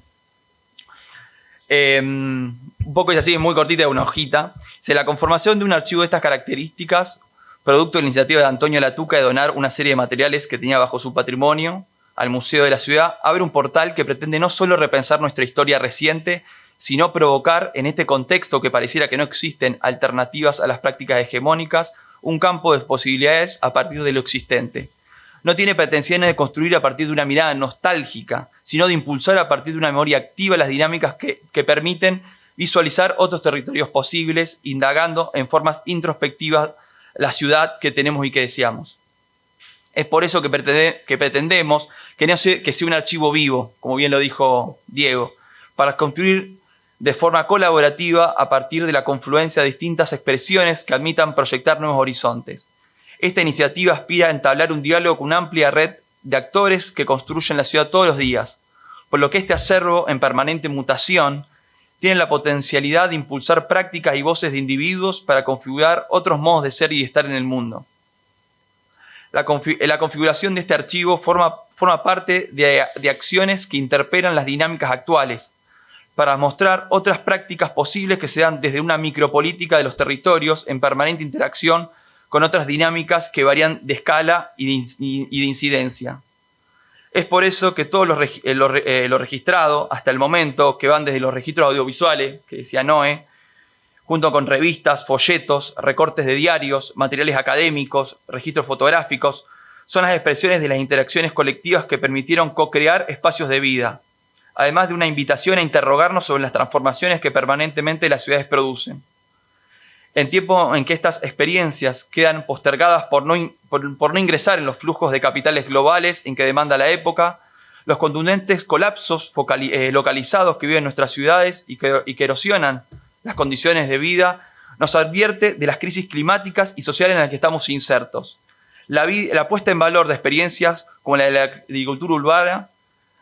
Un poco es así, es muy cortita, una hojita. La conformación de un archivo de estas características, producto de la iniciativa de Antonio Latuca de donar una serie de materiales que tenía bajo su patrimonio al Museo de la Ciudad, abre un portal que pretende no solo repensar nuestra historia reciente, sino provocar en este contexto que pareciera que no existen alternativas a las prácticas hegemónicas, un campo de posibilidades a partir de lo existente. No tiene pretensiones de construir a partir de una mirada nostálgica, sino de impulsar a partir de una memoria activa las dinámicas que permiten visualizar otros territorios posibles, indagando en formas introspectivas la ciudad que tenemos y que deseamos. Es por eso que pretendemos que sea un archivo vivo, como bien lo dijo Diego, para construir de forma colaborativa a partir de la confluencia de distintas expresiones que admitan proyectar nuevos horizontes. Esta iniciativa aspira a entablar un diálogo con una amplia red de actores que construyen la ciudad todos los días, por lo que este acervo en permanente mutación tiene la potencialidad de impulsar prácticas y voces de individuos para configurar otros modos de ser y de estar en el mundo. La configuración de este archivo forma parte de acciones que interpelan las dinámicas actuales, para mostrar otras prácticas posibles que se dan desde una micropolítica de los territorios en permanente interacción con otras dinámicas que varían de escala y de incidencia. Es por eso que todo lo registrado hasta el momento, que van desde los registros audiovisuales, que decía Noé, junto con revistas, folletos, recortes de diarios, materiales académicos, registros fotográficos, son las expresiones de las interacciones colectivas que permitieron co-crear espacios de vida, además de una invitación a interrogarnos sobre las transformaciones que permanentemente las ciudades producen. En tiempo en que estas experiencias quedan postergadas por no ingresar en los flujos de capitales globales en que demanda la época, los contundentes colapsos localizados que viven nuestras ciudades y que erosionan las condiciones de vida, nos advierte de las crisis climáticas y sociales en las que estamos insertos. La puesta en valor de experiencias como la de la agricultura urbana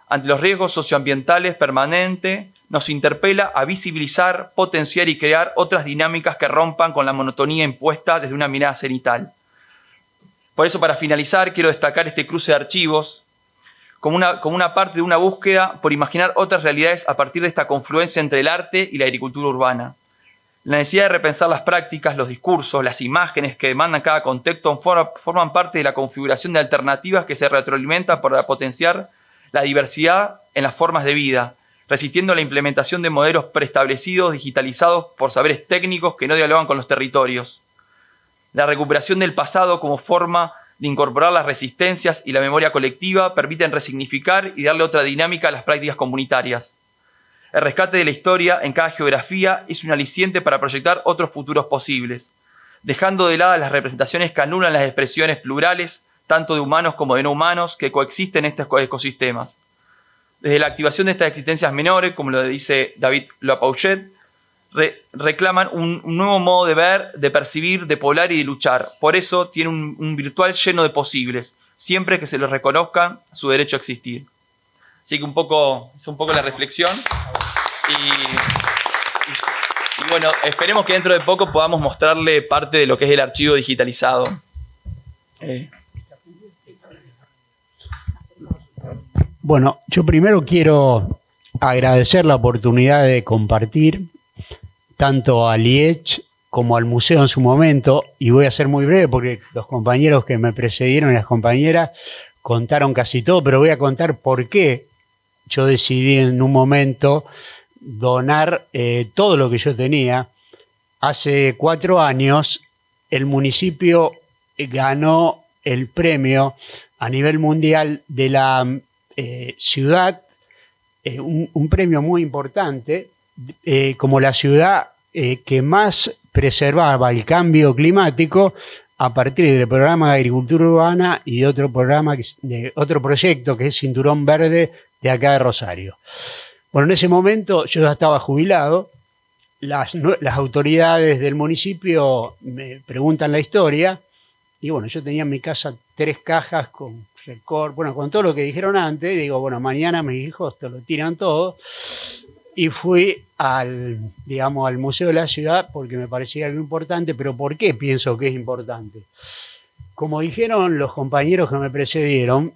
ante los riesgos socioambientales permanentes nos interpela a visibilizar, potenciar y crear otras dinámicas que rompan con la monotonía impuesta desde una mirada cenital. Por eso, para finalizar, quiero destacar este cruce de archivos como una parte de una búsqueda por imaginar otras realidades a partir de esta confluencia entre el arte y la agricultura urbana. La necesidad de repensar las prácticas, los discursos, las imágenes que demandan cada contexto forman parte de la configuración de alternativas que se retroalimentan para potenciar la diversidad en las formas de vida, resistiendo a la implementación de modelos preestablecidos, digitalizados por saberes técnicos que no dialogan con los territorios. La recuperación del pasado como forma de incorporar las resistencias y la memoria colectiva permiten resignificar y darle otra dinámica a las prácticas comunitarias. El rescate de la historia en cada geografía es un aliciente para proyectar otros futuros posibles, dejando de lado las representaciones que anulan las expresiones plurales, tanto de humanos como de no humanos, que coexisten en estos ecosistemas. Desde la activación de estas existencias menores, como lo dice David Lapouchet, reclaman un nuevo modo de ver, de percibir, de poblar y de luchar. Por eso tiene un virtual lleno de posibles, siempre que se les reconozca su derecho a existir. Así que es un poco la reflexión. Y bueno, esperemos que dentro de poco podamos mostrarle parte de lo que es el archivo digitalizado. Bueno, yo primero quiero agradecer la oportunidad de compartir tanto a Liech como al museo en su momento, y voy a ser muy breve porque los compañeros que me precedieron y las compañeras contaron casi todo, pero voy a contar por qué yo decidí en un momento donar todo lo que yo tenía. Hace 4 años el municipio ganó el premio a nivel mundial de la ciudad, un premio muy importante, como la ciudad que más preservaba el cambio climático a partir del programa de agricultura urbana y de otro proyecto que es Cinturón Verde de acá de Rosario. Bueno, en ese momento yo ya estaba jubilado, las autoridades del municipio me preguntan la historia y bueno, yo tenía en mi casa 3 cajas con récord, bueno, con todo lo que dijeron antes, y digo, bueno, mañana mis hijos te lo tiran todo, y fui al Museo de la Ciudad porque me parecía algo importante. Pero ¿por qué pienso que es importante? Como dijeron los compañeros que me precedieron,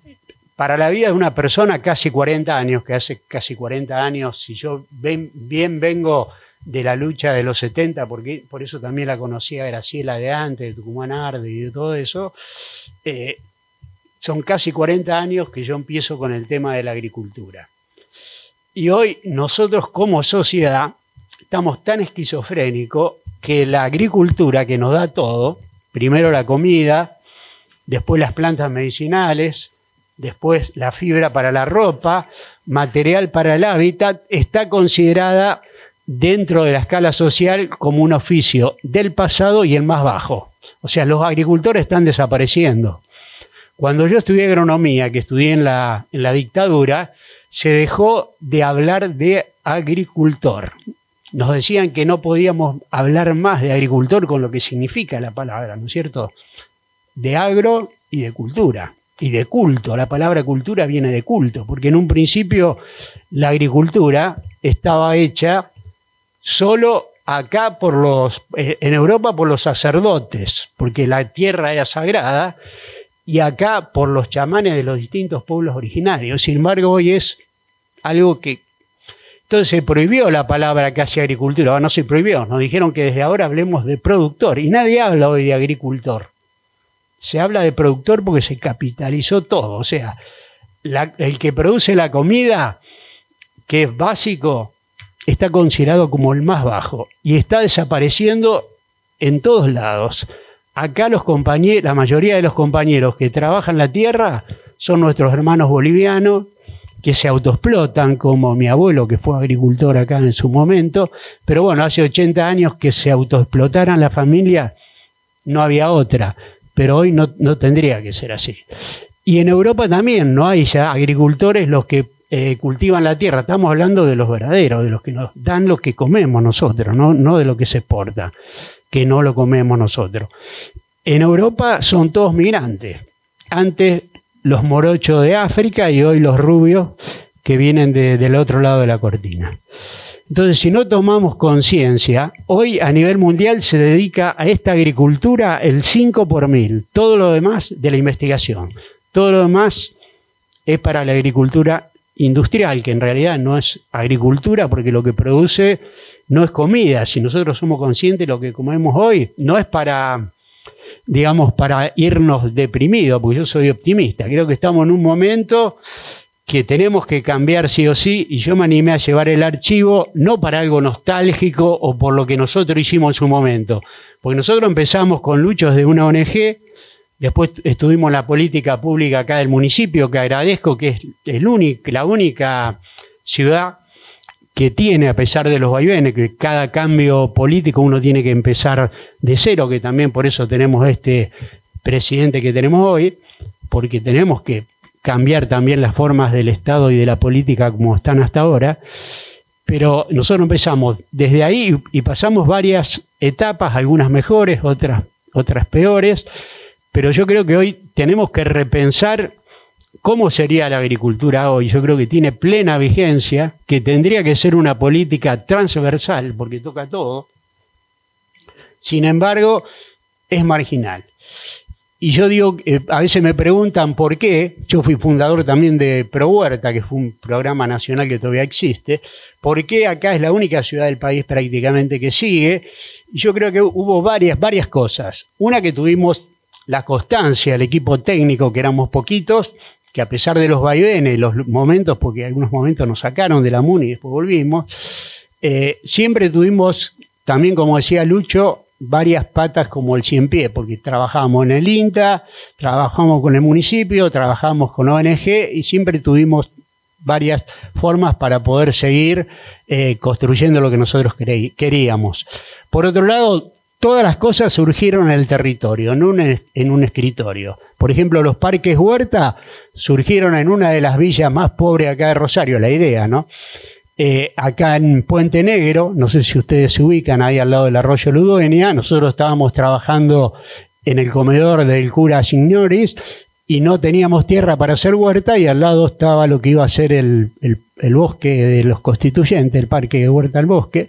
para la vida de una persona casi 40 años, que hace casi 40 años, si yo bien vengo de la lucha de los 70, porque por eso también la conocía Graciela de antes, de Tucumán Arde y de todo eso, son casi 40 años que yo empiezo con el tema de la agricultura. Y hoy nosotros como sociedad estamos tan esquizofrénicos que la agricultura, que nos da todo, primero la comida, después las plantas medicinales, después la fibra para la ropa, material para el hábitat, está considerada dentro de la escala social como un oficio del pasado y el más bajo. O sea, los agricultores están desapareciendo. Cuando yo estudié agronomía, que estudié en la dictadura, se dejó de hablar de agricultor. Nos decían que no podíamos hablar más de agricultor con lo que significa la palabra, ¿no es cierto? De agro y de cultura. Y de culto. La palabra cultura viene de culto, porque en un principio la agricultura estaba hecha solo acá en Europa por los sacerdotes, porque la tierra era sagrada, y acá por los chamanes de los distintos pueblos originarios. Sin embargo, hoy es algo que Entonces se prohibió la palabra casi agricultura. No se prohibió, nos dijeron que desde ahora hablemos de productor. Y nadie habla hoy de agricultor. Se habla de productor porque se capitalizó todo. O sea, el que produce la comida, que es básico, está considerado como el más bajo. Y está desapareciendo en todos lados. Acá la mayoría de los compañeros que trabajan la tierra son nuestros hermanos bolivianos, que se autoexplotan, como mi abuelo, que fue agricultor acá en su momento. Pero bueno, hace 80 años que se autoexplotaran la familia, no había otra. Pero hoy no tendría que ser así. Y en Europa también no hay ya agricultores los que cultivan la tierra. Estamos hablando de los verdaderos, de los que nos dan lo que comemos nosotros, no de lo que se exporta, que no lo comemos nosotros. En Europa son todos migrantes. Antes los morochos de África y hoy los rubios que vienen del otro lado de la cortina. Entonces, si no tomamos conciencia, hoy a nivel mundial se dedica a esta agricultura el 5 por 1000. Todo lo demás de la investigación. Todo lo demás es para la agricultura industrial, que en realidad no es agricultura porque lo que produce no es comida. Si nosotros somos conscientes de lo que comemos hoy, no es para, digamos, para irnos deprimidos, porque yo soy optimista. Creo que estamos en un momento que tenemos que cambiar sí o sí, y yo me animé a llevar el archivo no para algo nostálgico o por lo que nosotros hicimos en su momento, porque nosotros empezamos con luchos de una ONG, después estuvimos en la política pública acá del municipio, que agradezco, que es la única ciudad que tiene, a pesar de los vaivenes, que cada cambio político uno tiene que empezar de cero, que también por eso tenemos este presidente que tenemos hoy, porque tenemos que cambiar también las formas del Estado y de la política como están hasta ahora, pero nosotros empezamos desde ahí y pasamos varias etapas, algunas mejores, otras peores, pero yo creo que hoy tenemos que repensar cómo sería la agricultura hoy. Yo creo que tiene plena vigencia, que tendría que ser una política transversal, porque toca todo, sin embargo, es marginal. Y yo digo, a veces me preguntan por qué, yo fui fundador también de ProHuerta, que fue un programa nacional que todavía existe, por qué acá es la única ciudad del país prácticamente que sigue. Y yo creo que hubo varias cosas. Una, que tuvimos la constancia, el equipo técnico, que éramos poquitos, que a pesar de los vaivenes, los momentos, porque algunos momentos nos sacaron de la MUNI y después volvimos, siempre tuvimos, también como decía Lucho, varias patas como el 100 pies, porque trabajamos en el INTA, trabajamos con el municipio, trabajamos con ONG y siempre tuvimos varias formas para poder seguir construyendo lo que nosotros queríamos. Por otro lado, todas las cosas surgieron en el territorio, no en un escritorio. Por ejemplo, los parques huerta surgieron en una de las villas más pobres acá de Rosario, la idea, ¿no? Acá en Puente Negro, no sé si ustedes se ubican ahí al lado del arroyo Ludueña, nosotros estábamos trabajando en el comedor del cura Signoris y no teníamos tierra para hacer huerta, y al lado estaba lo que iba a ser el bosque de los constituyentes, el parque de Huerta al Bosque,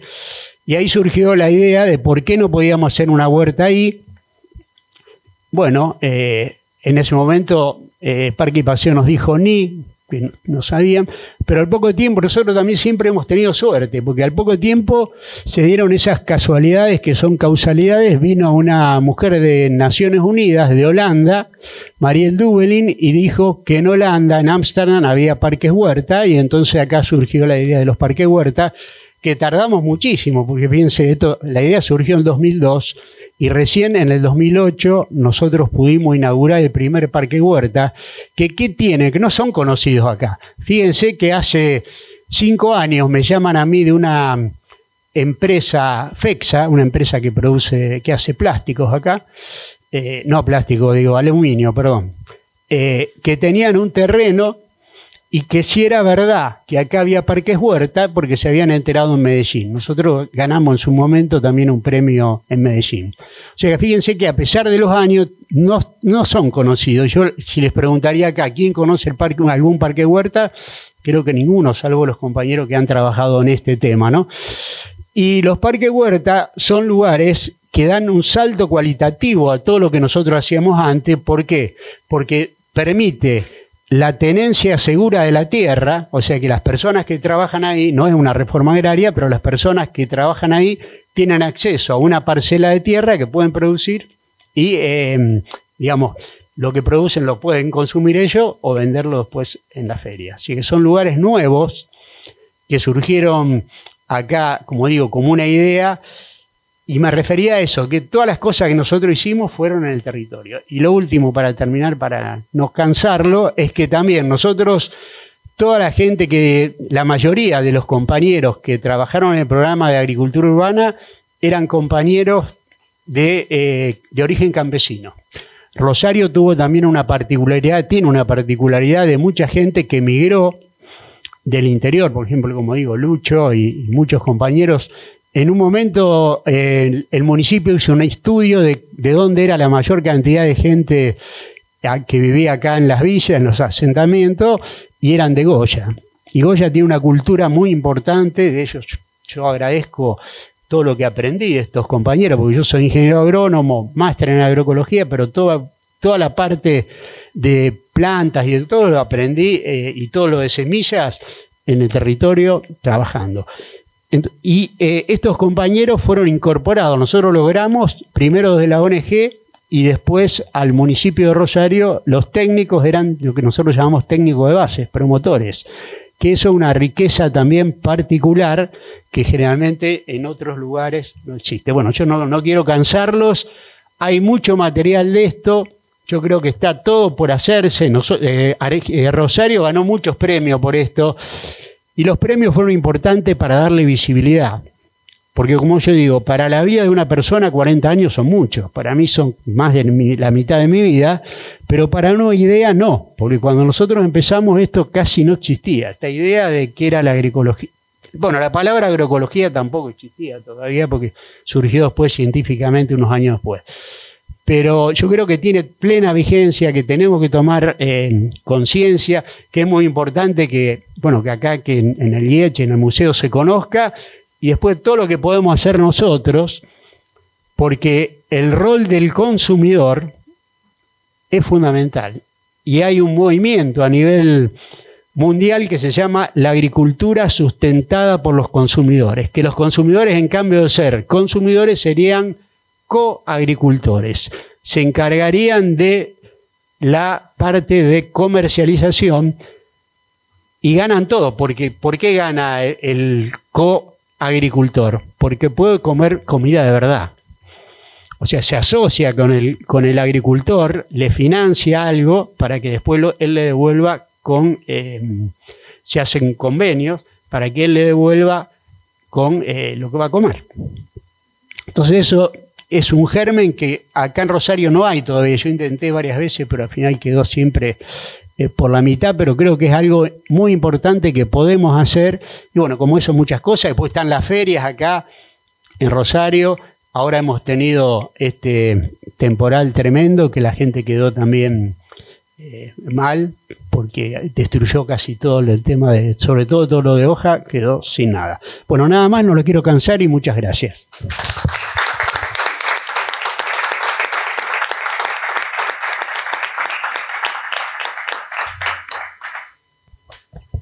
y ahí surgió la idea de por qué no podíamos hacer una huerta ahí. Bueno, en ese momento Parque y Paseo nos dijo que no sabían, pero al poco tiempo nosotros también siempre hemos tenido suerte, porque al poco tiempo se dieron esas casualidades que son causalidades. Vino una mujer de Naciones Unidas, de Holanda, Marielle Duvelin, y dijo que en Holanda, en Ámsterdam, había parques huerta, y entonces acá surgió la idea de los parques huerta, que tardamos muchísimo, porque fíjense, la idea surgió en el 2002, y recién en el 2008 nosotros pudimos inaugurar el primer parque huerta, que ¿qué tiene? Que no son conocidos acá. Fíjense que hace 5 años me llaman a mí de una empresa FEXA, una empresa que hace plásticos acá, aluminio, perdón, que tenían un terreno y que si era verdad que acá había parques huerta, porque se habían enterado en Medellín. Nosotros ganamos en su momento también un premio en Medellín. O sea, fíjense que a pesar de los años, no son conocidos. Yo, si les preguntaría acá, ¿quién conoce algún parque huerta? Creo que ninguno, salvo los compañeros que han trabajado en este tema, ¿no? Y los parques huerta son lugares que dan un salto cualitativo a todo lo que nosotros hacíamos antes. ¿Por qué? Porque permite la tenencia segura de la tierra, o sea que las personas que trabajan ahí, no es una reforma agraria, pero las personas que trabajan ahí tienen acceso a una parcela de tierra que pueden producir y, digamos, lo que producen lo pueden consumir ellos o venderlo después en la feria. Así que son lugares nuevos que surgieron acá, como digo, como una idea. Y me refería a eso, que todas las cosas que nosotros hicimos fueron en el territorio. Y lo último, para terminar, para no cansarlo, es que también nosotros, toda la gente la mayoría de los compañeros que trabajaron en el programa de agricultura urbana eran compañeros de origen campesino. Rosario tuvo también una particularidad, tiene una particularidad de mucha gente que emigró del interior, por ejemplo, como digo, Lucho y muchos compañeros. En un momento el municipio hizo un estudio de dónde era la mayor cantidad de gente que vivía acá en las villas, en los asentamientos, y eran de Goya. Y Goya tiene una cultura muy importante, de ellos yo agradezco todo lo que aprendí de estos compañeros, porque yo soy ingeniero agrónomo, máster en agroecología, pero toda la parte de plantas y de todo lo aprendí y todo lo de semillas en el territorio trabajando. Y estos compañeros fueron incorporados. Nosotros logramos, primero desde la ONG y después al municipio de Rosario, los técnicos eran lo que nosotros llamamos técnicos de base, promotores, que eso es una riqueza también particular que generalmente en otros lugares no existe. Bueno, yo no quiero cansarlos, hay mucho material de esto, yo creo que está todo por hacerse. Rosario ganó muchos premios por esto. Y los premios fueron importantes para darle visibilidad. Porque como yo digo, para la vida de una persona 40 años son muchos. Para mí son más de la mitad de mi vida. Pero para una idea no. Porque cuando nosotros empezamos esto casi no existía. Esta idea de que era la agroecología. Bueno, la palabra agroecología tampoco existía todavía porque surgió después científicamente unos años después. Pero yo creo que tiene plena vigencia, que tenemos que tomar conciencia, que es muy importante que acá que en el IECH, en el museo, se conozca, y después todo lo que podemos hacer nosotros, porque el rol del consumidor es fundamental. Y hay un movimiento a nivel mundial que se llama la agricultura sustentada por los consumidores, que los consumidores, en cambio de ser consumidores, serían coagricultores. Se encargarían de la parte de comercialización y ganan todo. ¿Por qué gana el coagricultor? Porque puede comer comida de verdad. O sea, se asocia con el agricultor, le financia algo para que después él le devuelva se hacen convenios para que él le devuelva con lo que va a comer. Entonces eso es un germen que acá en Rosario no hay todavía. Yo intenté varias veces, pero al final quedó siempre por la mitad, pero creo que es algo muy importante que podemos hacer. Y bueno, como eso muchas cosas. Después están las ferias acá en Rosario. Ahora hemos tenido este temporal tremendo que la gente quedó también mal porque destruyó casi todo el tema sobre todo lo de hoja, quedó sin nada. Bueno, nada más, no lo quiero cansar y muchas gracias.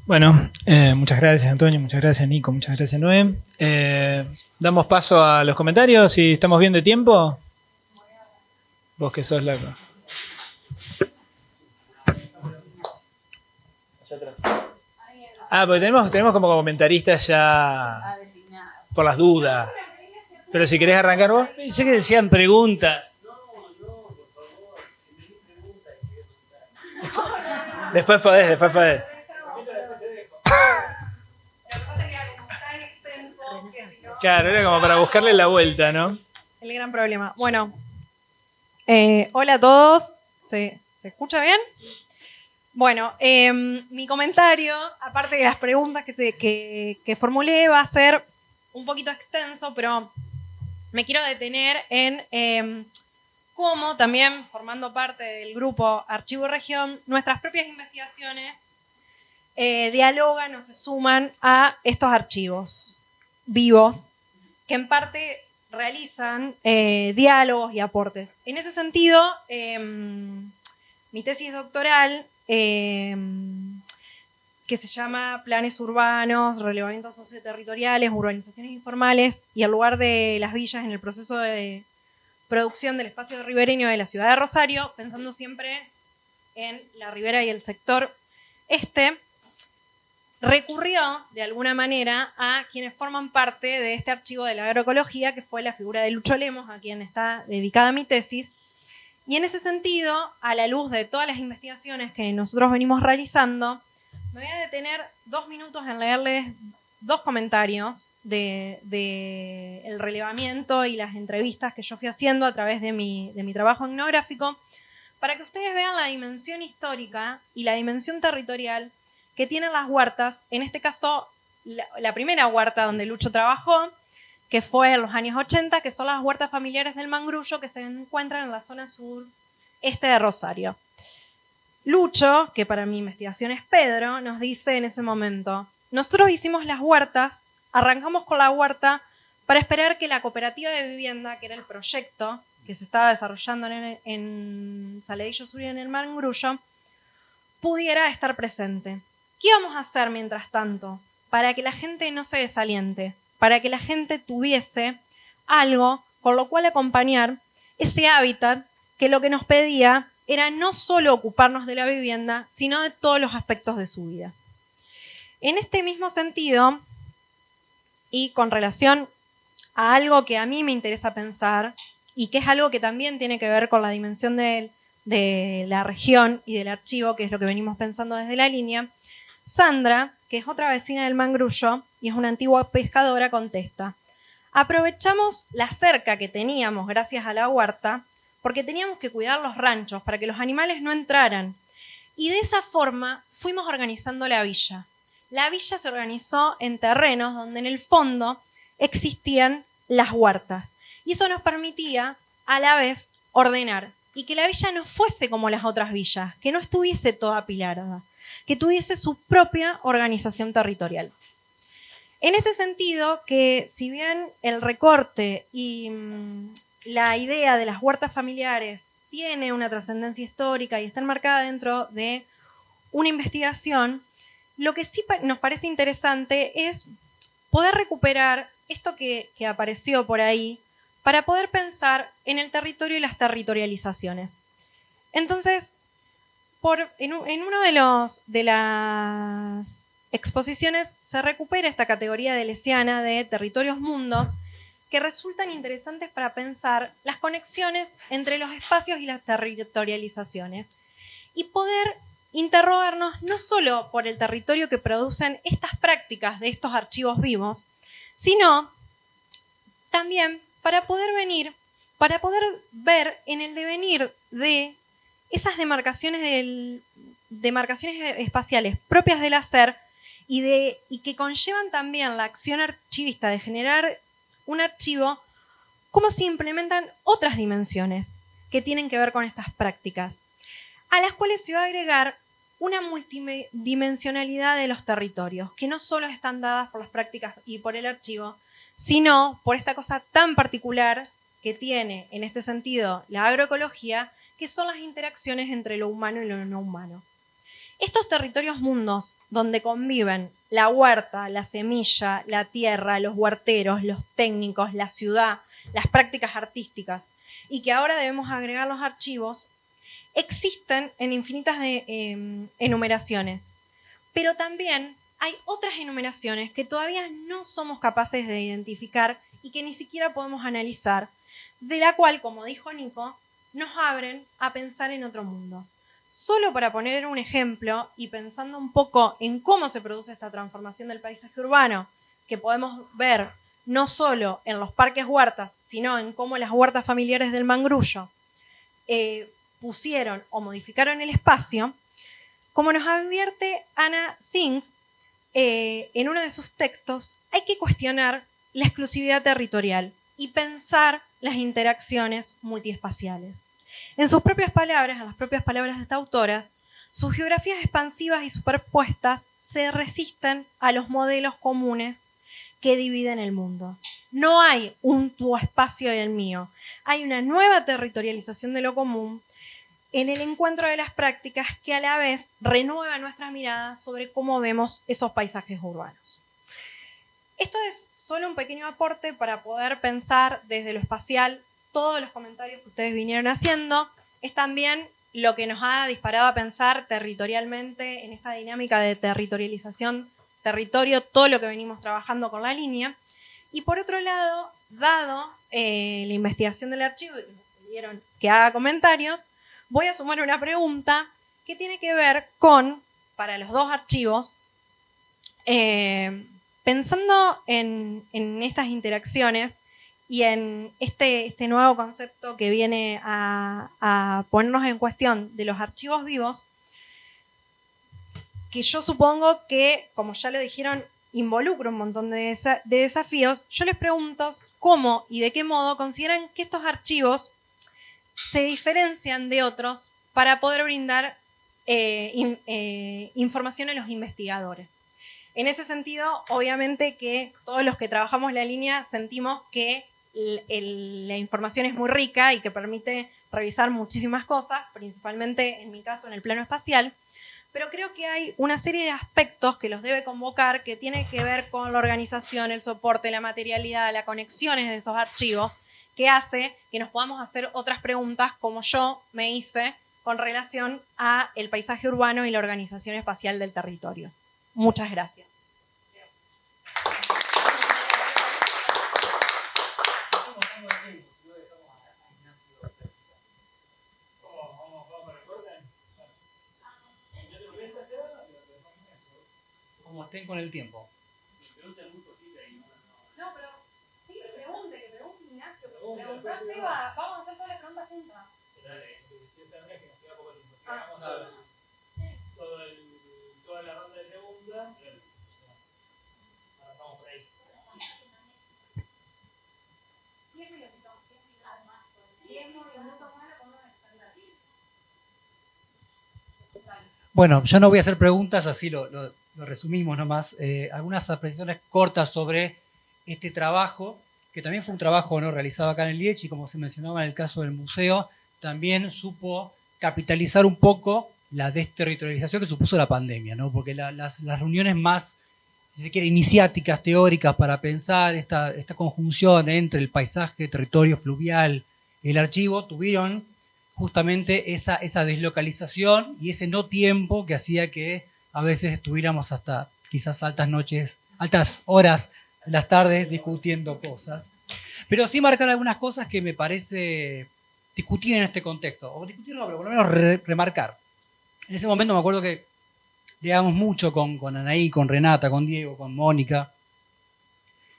Bueno, muchas gracias Antonio, muchas gracias Nico, muchas gracias Noé. Damos paso a los comentarios, si estamos bien de tiempo. Vos que sos la... Porque tenemos como comentaristas ya por las dudas. Pero si querés arrancar vos. Pensé que decían preguntas. Después podés. Claro, era como para buscarle la vuelta, ¿no? El gran problema. Bueno, hola a todos. ¿Se escucha bien? Bueno, mi comentario, aparte de las preguntas que formulé, va a ser un poquito extenso, pero me quiero detener en cómo también, formando parte del grupo Archivo Región, nuestras propias investigaciones dialogan o se suman a estos archivos vivos que en parte realizan diálogos y aportes. En ese sentido, mi tesis doctoral, que se llama Planes Urbanos, Relevamientos Socioterritoriales, Urbanizaciones Informales y el lugar de las villas en el proceso de producción del espacio ribereño de la ciudad de Rosario, pensando siempre en la ribera y el sector este, recurrió de alguna manera a quienes forman parte de este archivo de la agroecología, que fue la figura de Lucho Lemos, a quien está dedicada mi tesis. Y en ese sentido, a la luz de todas las investigaciones que nosotros venimos realizando, me voy a detener 2 minutos en leerles 2 comentarios de el relevamiento y las entrevistas que yo fui haciendo a través de mi trabajo etnográfico, para que ustedes vean la dimensión histórica y la dimensión territorial que tienen las huertas. En este caso, la primera huerta donde Lucho trabajó, que fue en los años 80, que son las huertas familiares del Mangrullo, que se encuentran en la zona sur-este de Rosario. Lucho, que para mi investigación es Pedro, nos dice en ese momento: nosotros hicimos las huertas, arrancamos con la huerta para esperar que la cooperativa de vivienda, que era el proyecto que se estaba desarrollando en Saladillo Sur y en el Mangrullo, pudiera estar presente. ¿Qué íbamos a hacer mientras tanto? Para que la gente no se desaliente, para que la gente tuviese algo con lo cual acompañar ese hábitat que lo que nos pedía era no solo ocuparnos de la vivienda, sino de todos los aspectos de su vida. En este mismo sentido, y con relación a algo que a mí me interesa pensar, y que es algo que también tiene que ver con la dimensión de la región y del archivo, que es lo que venimos pensando desde la línea, Sandra, que es otra vecina del Mangrullo y es una antigua pescadora, contesta: aprovechamos la cerca que teníamos gracias a la huerta, porque teníamos que cuidar los ranchos para que los animales no entraran. Y de esa forma fuimos organizando la villa. La villa se organizó en terrenos donde en el fondo existían las huertas. Y eso nos permitía, a la vez, ordenar. Y que la villa no fuese como las otras villas, que no estuviese toda apilada, que tuviese su propia organización territorial. En este sentido, que si bien el recorte y la idea de las huertas familiares tiene una trascendencia histórica y está enmarcada dentro de una investigación, lo que sí nos parece interesante es poder recuperar esto que apareció por ahí para poder pensar en el territorio y las territorializaciones. Entonces, en uno de las exposiciones se recupera esta categoría deleuziana de territorios mundos, que resultan interesantes para pensar las conexiones entre los espacios y las territorializaciones y poder interrogarnos no solo por el territorio que producen estas prácticas de estos archivos vivos, sino también para poder ver en el devenir de esas demarcaciones espaciales propias del hacer y que conllevan también la acción archivista de generar un archivo, cómo se implementan otras dimensiones que tienen que ver con estas prácticas, a las cuales se va a agregar una multidimensionalidad de los territorios, que no solo están dadas por las prácticas y por el archivo, sino por esta cosa tan particular que tiene, en este sentido, la agroecología, que son las interacciones entre lo humano y lo no humano. Estos territorios mundos, donde conviven la huerta, la semilla, la tierra, los huerteros, los técnicos, la ciudad, las prácticas artísticas, y que ahora debemos agregar los archivos, existen en infinitas enumeraciones. Pero también hay otras enumeraciones que todavía no somos capaces de identificar y que ni siquiera podemos analizar, de la cual, como dijo Nico, nos abren a pensar en otro mundo. Solo para poner un ejemplo y pensando un poco en cómo se produce esta transformación del paisaje urbano, que podemos ver no solo en los parques huertas, sino en cómo las huertas familiares del Mangrullo pusieron o modificaron el espacio, como nos advierte Anna Sings en uno de sus textos, hay que cuestionar la exclusividad territorial y pensar las interacciones multiespaciales. En sus propias palabras, en las propias palabras de esta autora, sus geografías expansivas y superpuestas se resisten a los modelos comunes que dividen el mundo. No hay un tu espacio y el mío. Hay una nueva territorialización de lo común en el encuentro de las prácticas que a la vez renueva nuestra mirada sobre cómo vemos esos paisajes urbanos. Esto es solo un pequeño aporte para poder pensar desde lo espacial todos los comentarios que ustedes vinieron haciendo. Es también lo que nos ha disparado a pensar territorialmente en esta dinámica de territorialización, territorio, todo lo que venimos trabajando con la línea. Y por otro lado, dado la investigación del archivo y que nos pidieron que haga comentarios, voy a sumar una pregunta que tiene que ver con, para los dos archivos, pensando en estas interacciones y en este nuevo concepto que viene a ponernos en cuestión de los archivos vivos, que yo supongo que, como ya lo dijeron, involucra un montón de desafíos, yo les pregunto cómo y de qué modo consideran que estos archivos se diferencian de otros para poder brindar información a los investigadores. En ese sentido, obviamente que todos los que trabajamos la línea sentimos que la información es muy rica y que permite revisar muchísimas cosas, principalmente en mi caso en el plano espacial, pero creo que hay una serie de aspectos que los debe convocar que tienen que ver con la organización, el soporte, la materialidad, las conexiones de esos archivos, que hace que nos podamos hacer otras preguntas como yo me hice con relación a el paisaje urbano y la organización espacial del territorio. Muchas gracias. Como estén con el tiempo. No, pero sí, que pregunte Ignacio. Preguntá, Seba. Vamos a hacer todas las preguntas juntas. Toda la ronda de preguntas. Ahora vamos por ahí. 10 minutitos. 10 minutos más lo podemos extender. Bueno, yo no voy a hacer preguntas, así lo resumimos nomás. Algunas apreciaciones cortas sobre este trabajo, que también fue un trabajo, ¿no?, realizado acá en el IECH, y como se mencionaba en el caso del museo, también supo capitalizar un poco la desterritorialización que supuso la pandemia, ¿no? Porque las reuniones más, si se quiere, iniciáticas, teóricas, para pensar esta conjunción entre el paisaje, territorio fluvial y el archivo, tuvieron justamente esa deslocalización y ese no tiempo que hacía que a veces estuviéramos hasta quizás altas horas de las tardes discutiendo cosas. Pero sí marcar algunas cosas que me parece discutir en este contexto, o discutir no, pero por lo menos remarcar. En ese momento me acuerdo que llegamos mucho con Anaí, con Renata, con Diego, con Mónica,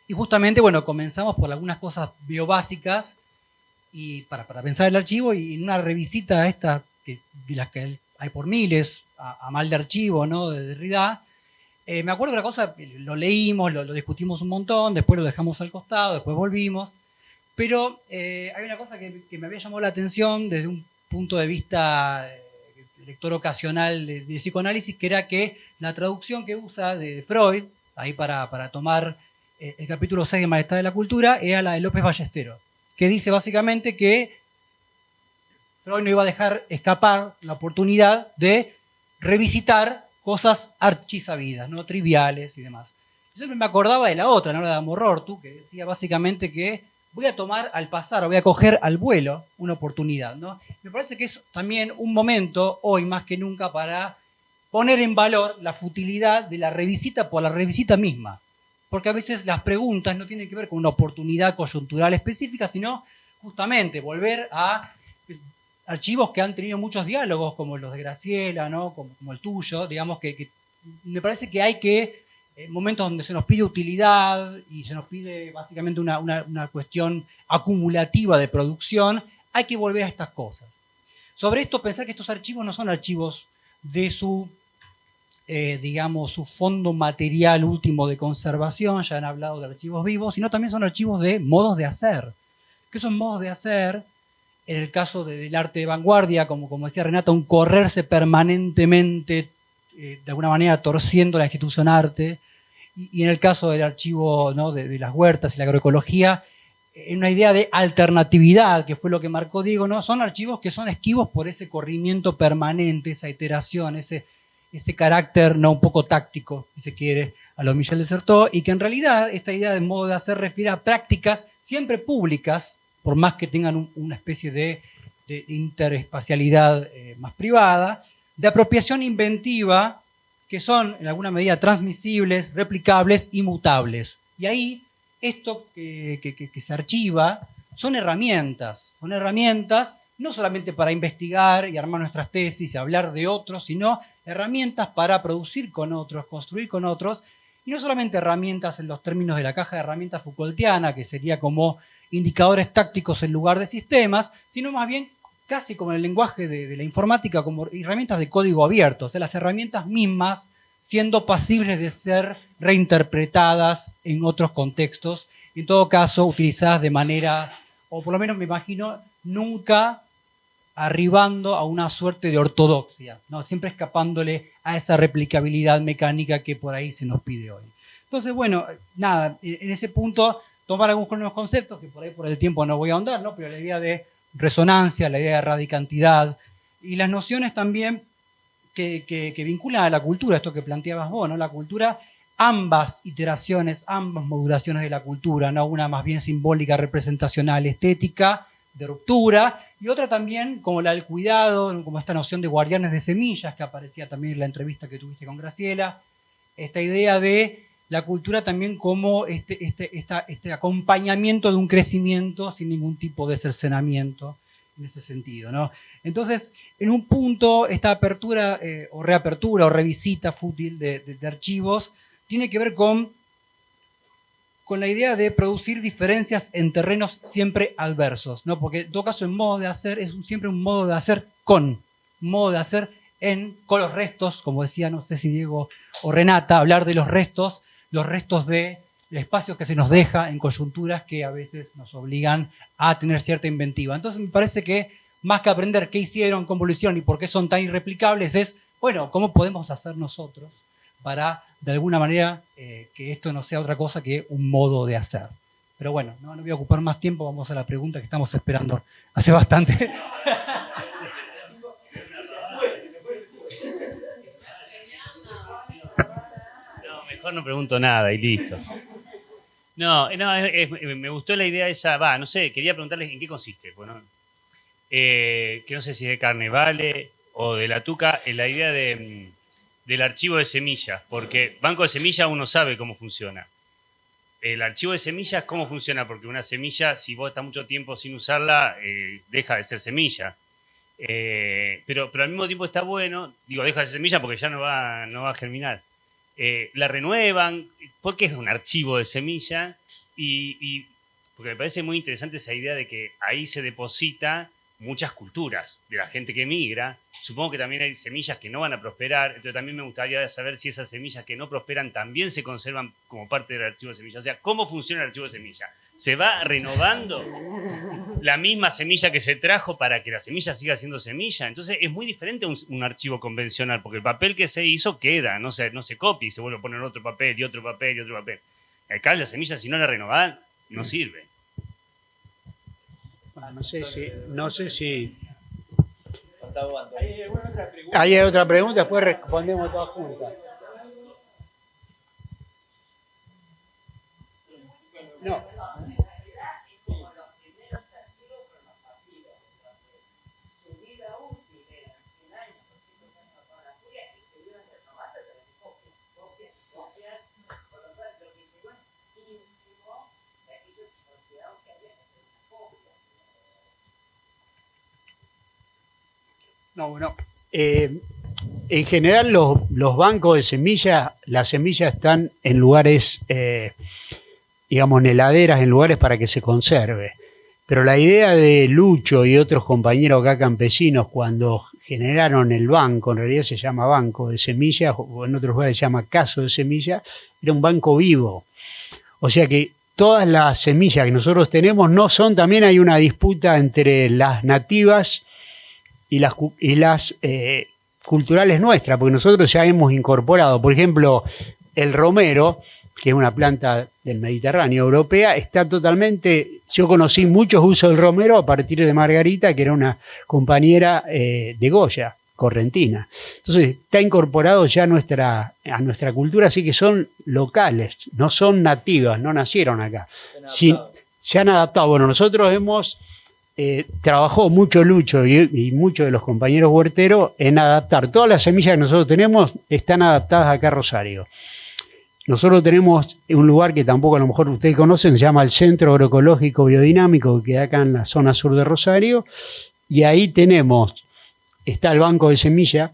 y justamente, bueno, comenzamos por algunas cosas biobásicas y para pensar el archivo, y en una revisita esta, de las que hay por miles, a Mal de Archivo, ¿no?, de Derrida, me acuerdo que la cosa, lo leímos, lo discutimos un montón, después lo dejamos al costado, después volvimos, pero hay una cosa que me había llamado la atención desde un punto de vista lector ocasional de psicoanálisis, que era que la traducción que usa de Freud, ahí para tomar el capítulo 6 de Malestar de la Cultura, era la de López Ballesteros, que dice básicamente que Freud no iba a dejar escapar la oportunidad de revisitar cosas archisabidas, ¿no?, triviales y demás. Yo siempre me acordaba de la otra, ¿no?, la de Amorortu, que decía básicamente que voy a tomar al pasar, o voy a coger al vuelo una oportunidad, ¿no? Me parece que es también un momento, hoy más que nunca, para poner en valor la futilidad de la revisita por la revisita misma. Porque a veces las preguntas no tienen que ver con una oportunidad coyuntural específica, sino justamente volver a archivos que han tenido muchos diálogos, como los de Graciela, ¿no?, como el tuyo, digamos que me parece que hay que, momentos donde se nos pide utilidad y se nos pide básicamente una cuestión acumulativa de producción, hay que volver a estas cosas. Sobre esto, pensar que estos archivos no son archivos de su, digamos, su fondo material último de conservación, ya han hablado de archivos vivos, sino también son archivos de modos de hacer. ¿Qué son modos de hacer? En el caso del arte de vanguardia, como decía Renata, un correrse permanentemente, de alguna manera torciendo la institución arte, y en el caso del archivo, ¿no?, de las huertas y la agroecología, en una idea de alternatividad, que fue lo que marcó Diego, ¿no? Son archivos que son esquivos por ese corrimiento permanente, esa iteración, ese carácter no un poco táctico, si se quiere, a lo Michel de Certeau, y que en realidad esta idea de modo de hacer refiere a prácticas siempre públicas, por más que tengan una especie de interespacialidad más privada, de apropiación inventiva, que son en alguna medida transmisibles, replicables y mutables. Y ahí esto que se archiva son herramientas no solamente para investigar y armar nuestras tesis y hablar de otros, sino herramientas para producir con otros, construir con otros, y no solamente herramientas en los términos de la caja de herramientas Foucaultiana, que sería como indicadores tácticos en lugar de sistemas, sino más bien casi como en el lenguaje de la informática, como herramientas de código abierto, o sea, las herramientas mismas siendo pasibles de ser reinterpretadas en otros contextos, en todo caso utilizadas de manera, o por lo menos me imagino, nunca arribando a una suerte de ortodoxia, ¿no? Siempre escapándole a esa replicabilidad mecánica que por ahí se nos pide hoy. Entonces, bueno, nada, en ese punto tomar algunos nuevos conceptos, que por ahí por el tiempo no voy a ahondar, ¿no? Pero la idea de resonancia, la idea de radicantidad y las nociones también que vinculan a la cultura, esto que planteabas vos, ¿no? La cultura, ambas iteraciones, ambas modulaciones de la cultura, ¿no? Una más bien simbólica, representacional, estética, de ruptura, y otra también como la del cuidado, como esta noción de guardianes de semillas, que aparecía también en la entrevista que tuviste con Graciela, esta idea de la cultura también como este acompañamiento de un crecimiento sin ningún tipo de cercenamiento en ese sentido, ¿no? Entonces, en un punto, esta apertura o reapertura o revisita fútil de archivos tiene que ver con la idea de producir diferencias en terrenos siempre adversos, ¿no? Porque en todo caso el modo de hacer es siempre un modo de hacer un modo de hacer con los restos, como decía, no sé si Diego o Renata, hablar de los restos de espacios que se nos deja en coyunturas que a veces nos obligan a tener cierta inventiva. Entonces me parece que más que aprender qué hicieron, cómo lo hicieron y por qué son tan irreplicables, es, bueno, ¿cómo podemos hacer nosotros para, de alguna manera, que esto no sea otra cosa que un modo de hacer? Pero bueno, no voy a ocupar más tiempo, vamos a la pregunta que estamos esperando hace bastante. No, mejor no pregunto nada y listo. Me gustó la idea esa, no sé, quería preguntarles en qué consiste. Bueno, que no sé si de Carnevale o de la Tuca, en la idea del archivo de semillas, porque banco de semillas uno sabe cómo funciona. El archivo de semillas, ¿cómo funciona? Porque una semilla, si vos estás mucho tiempo sin usarla, deja de ser semilla. Pero al mismo tiempo está bueno, digo, deja de ser semilla porque ya no va a germinar. La renuevan, porque es un archivo de semilla y porque me parece muy interesante esa idea de que ahí se deposita muchas culturas de la gente que migra. Supongo que también hay semillas que no van a prosperar, entonces también me gustaría saber si esas semillas que no prosperan también se conservan como parte del archivo de semilla. O sea, ¿cómo funciona el archivo de semilla? ¿Se va renovando la misma semilla que se trajo para que la semilla siga siendo semilla? Entonces es muy diferente a un archivo convencional, porque el papel que se hizo queda, no se copia y se vuelve a poner otro papel y otro papel y otro papel. Acá la semilla, si no la renovan, no sirve. No sé si... ¿Hay otra pregunta? Después respondemos todas juntas. No. No, bueno, en general los bancos de semillas, las semillas están en lugares, digamos, en heladeras, en lugares para que se conserve. Pero la idea de Lucho y otros compañeros acá campesinos cuando generaron el banco, en realidad se llama banco de semillas, o en otros lugares se llama caso de semillas, era un banco vivo. O sea que todas las semillas que nosotros tenemos no son, también hay una disputa entre las nativas y las culturales nuestras, porque nosotros ya hemos incorporado, por ejemplo, el romero que es una planta del Mediterráneo europea, está totalmente, yo conocí muchos usos del romero a partir de Margarita, que era una compañera de Goya, correntina. Entonces está incorporado ya a nuestra cultura, así que son locales, no son nativas, no nacieron acá. Se han adaptado. Bueno, nosotros hemos trabajó mucho Lucho y muchos de los compañeros huerteros en adaptar. Todas las semillas que nosotros tenemos están adaptadas acá a Rosario. Nosotros tenemos un lugar que tampoco a lo mejor ustedes conocen, se llama el Centro Agroecológico Biodinámico, que queda acá en la zona sur de Rosario, y ahí está el banco de semilla.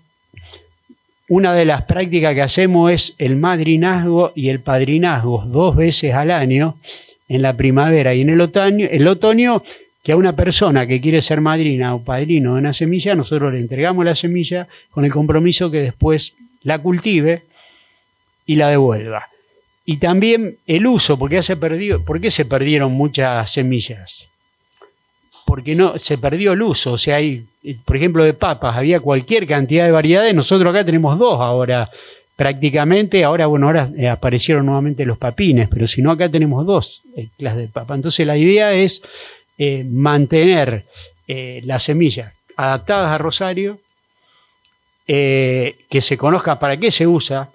Una de las prácticas que hacemos es el madrinazgo y el padrinazgo 2 veces al año, en la primavera y en el otoño, que a una persona que quiere ser madrina o padrino de una semilla, nosotros le entregamos la semilla con el compromiso que después la cultive y la devuelva. Y también el uso, ¿por qué se perdieron muchas semillas? Porque se perdió el uso. O sea, hay, por ejemplo, de papas, había cualquier cantidad de variedades, nosotros acá tenemos 2 ahora, prácticamente. Ahora aparecieron nuevamente los papines, pero si no, acá tenemos 2 clases de papa. Entonces la idea es mantener las semillas adaptadas a Rosario, que se conozca para qué se usa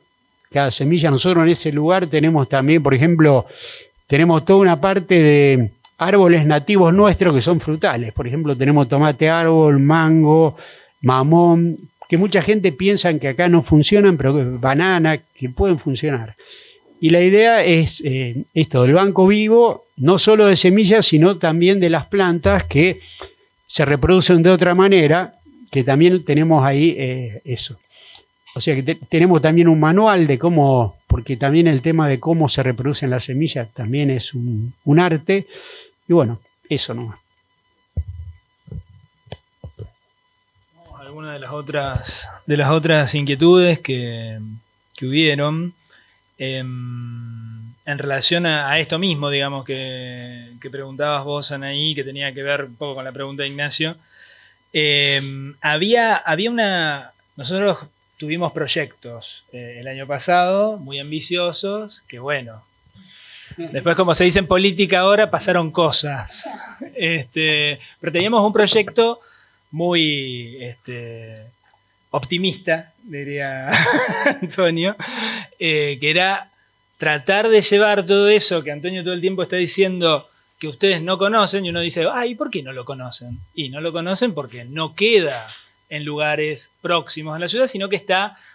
cada semilla. Nosotros en ese lugar tenemos también, por ejemplo, tenemos toda una parte de árboles nativos nuestros que son frutales. Por ejemplo, tenemos tomate árbol, mango, mamón, que mucha gente piensa que acá no funcionan, pero banana, que pueden funcionar. Y la idea es esto, del banco vivo, no solo de semillas, sino también de las plantas que se reproducen de otra manera, que también tenemos ahí eso. O sea que tenemos también un manual de cómo, porque también el tema de cómo se reproducen las semillas también es un arte. Y bueno, eso nomás. Algunas de las otras inquietudes que hubieron en relación a esto mismo, digamos, que preguntabas vos, Anaí, que tenía que ver un poco con la pregunta de Ignacio. Nosotros tuvimos proyectos el año pasado muy ambiciosos, que bueno, después, como se dice en política ahora, pasaron cosas. Pero teníamos un proyecto muy optimista, diría Antonio, que era tratar de llevar todo eso que Antonio todo el tiempo está diciendo que ustedes no conocen, y uno dice, ¿y por qué no lo conocen? Y no lo conocen porque no queda en lugares próximos a la ciudad, sino que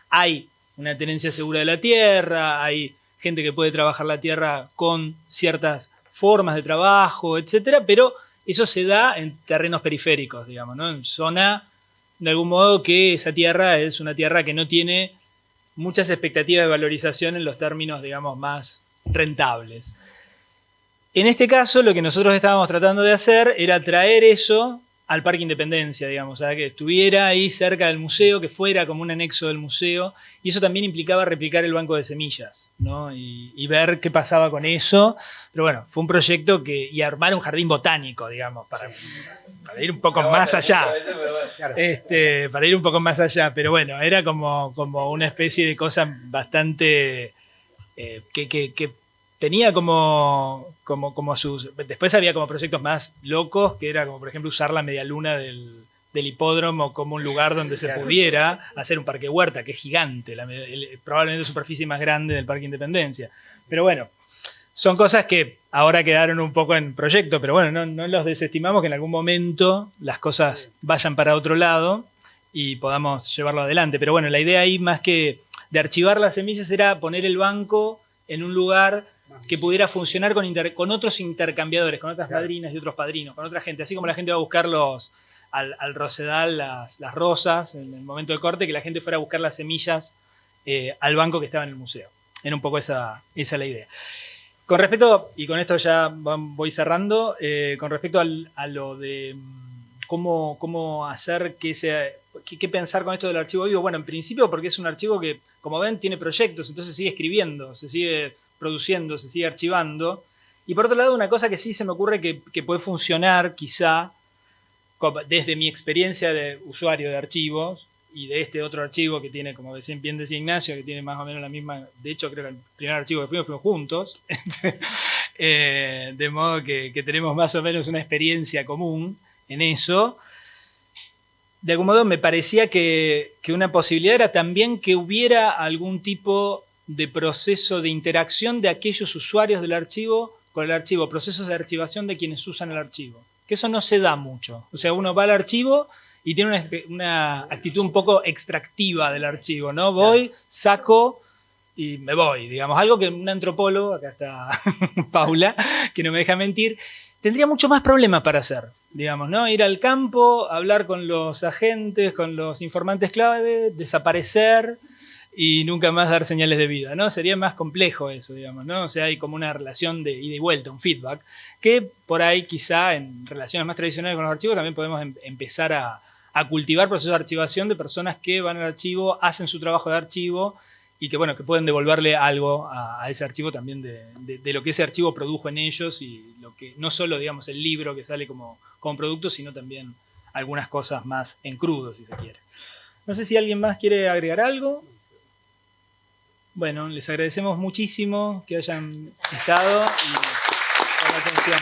hay una tenencia segura de la tierra, hay gente que puede trabajar la tierra con ciertas formas de trabajo, etcétera, pero eso se da en terrenos periféricos, digamos, ¿no? En zona, de algún modo, que esa tierra es una tierra que no tiene muchas expectativas de valorización en los términos, digamos, más rentables. En este caso, lo que nosotros estábamos tratando de hacer era traer eso al Parque Independencia, digamos, que estuviera ahí cerca del museo, que fuera como un anexo del museo, y eso también implicaba replicar el banco de semillas, ¿no? Y ver qué pasaba con eso. Pero bueno, fue un proyecto y armar un jardín botánico, digamos, para ir un poco más allá. Para ir un poco más allá, pero bueno, era como una especie de cosa bastante que tenía como sus... Después había como proyectos más locos, que era como, por ejemplo, usar la medialuna del hipódromo como un lugar donde se pudiera hacer un parque huerta, que es gigante, probablemente la superficie más grande del Parque Independencia. Pero bueno, son cosas que ahora quedaron un poco en proyecto, pero bueno, no los desestimamos, que en algún momento las cosas vayan para otro lado y podamos llevarlo adelante. Pero bueno, la idea ahí, más que de archivar las semillas, era poner el banco en un lugar que pudiera funcionar con otros intercambiadores, con otras madrinas y otros padrinos, con otra gente. Así como la gente va a buscar al rosedal las rosas en el momento de corte, que la gente fuera a buscar las semillas al banco que estaba en el museo. Era un poco esa la idea. Con respecto, y con esto ya voy cerrando, con respecto a lo de cómo hacer qué pensar con esto del archivo vivo. Bueno, en principio porque es un archivo que, como ven, tiene proyectos, entonces sigue escribiendo, se sigue produciendo, se sigue archivando. Y por otro lado, una cosa que sí se me ocurre que puede funcionar quizá, desde mi experiencia de usuario de archivos, y de este otro archivo que tiene, como bien decía Ignacio, que tiene más o menos la misma, de hecho creo que el primer archivo que fuimos juntos, de modo que tenemos más o menos una experiencia común en eso. De algún modo me parecía que una posibilidad era también que hubiera algún tipo de proceso de interacción de aquellos usuarios del archivo con el archivo, procesos de archivación de quienes usan el archivo. Que eso no se da mucho. O sea, uno va al archivo y tiene una actitud un poco extractiva del archivo, ¿no? Voy, saco y me voy, digamos. Algo que un antropólogo, acá está Paula, que no me deja mentir, tendría mucho más problemas para hacer, digamos, ¿no? Ir al campo, hablar con los agentes, con los informantes clave, desaparecer y nunca más dar señales de vida, ¿no? Sería más complejo eso, digamos, ¿no? O sea, hay como una relación de ida y vuelta, un feedback, que por ahí quizá en relaciones más tradicionales con los archivos también podemos empezar a cultivar procesos de archivación de personas que van al archivo, hacen su trabajo de archivo y que, bueno, que pueden devolverle algo a ese archivo también de lo que ese archivo produjo en ellos y lo que no solo, digamos, el libro que sale como producto, sino también algunas cosas más en crudo, si se quiere. No sé si alguien más quiere agregar algo. Bueno, les agradecemos muchísimo que hayan estado y por la atención.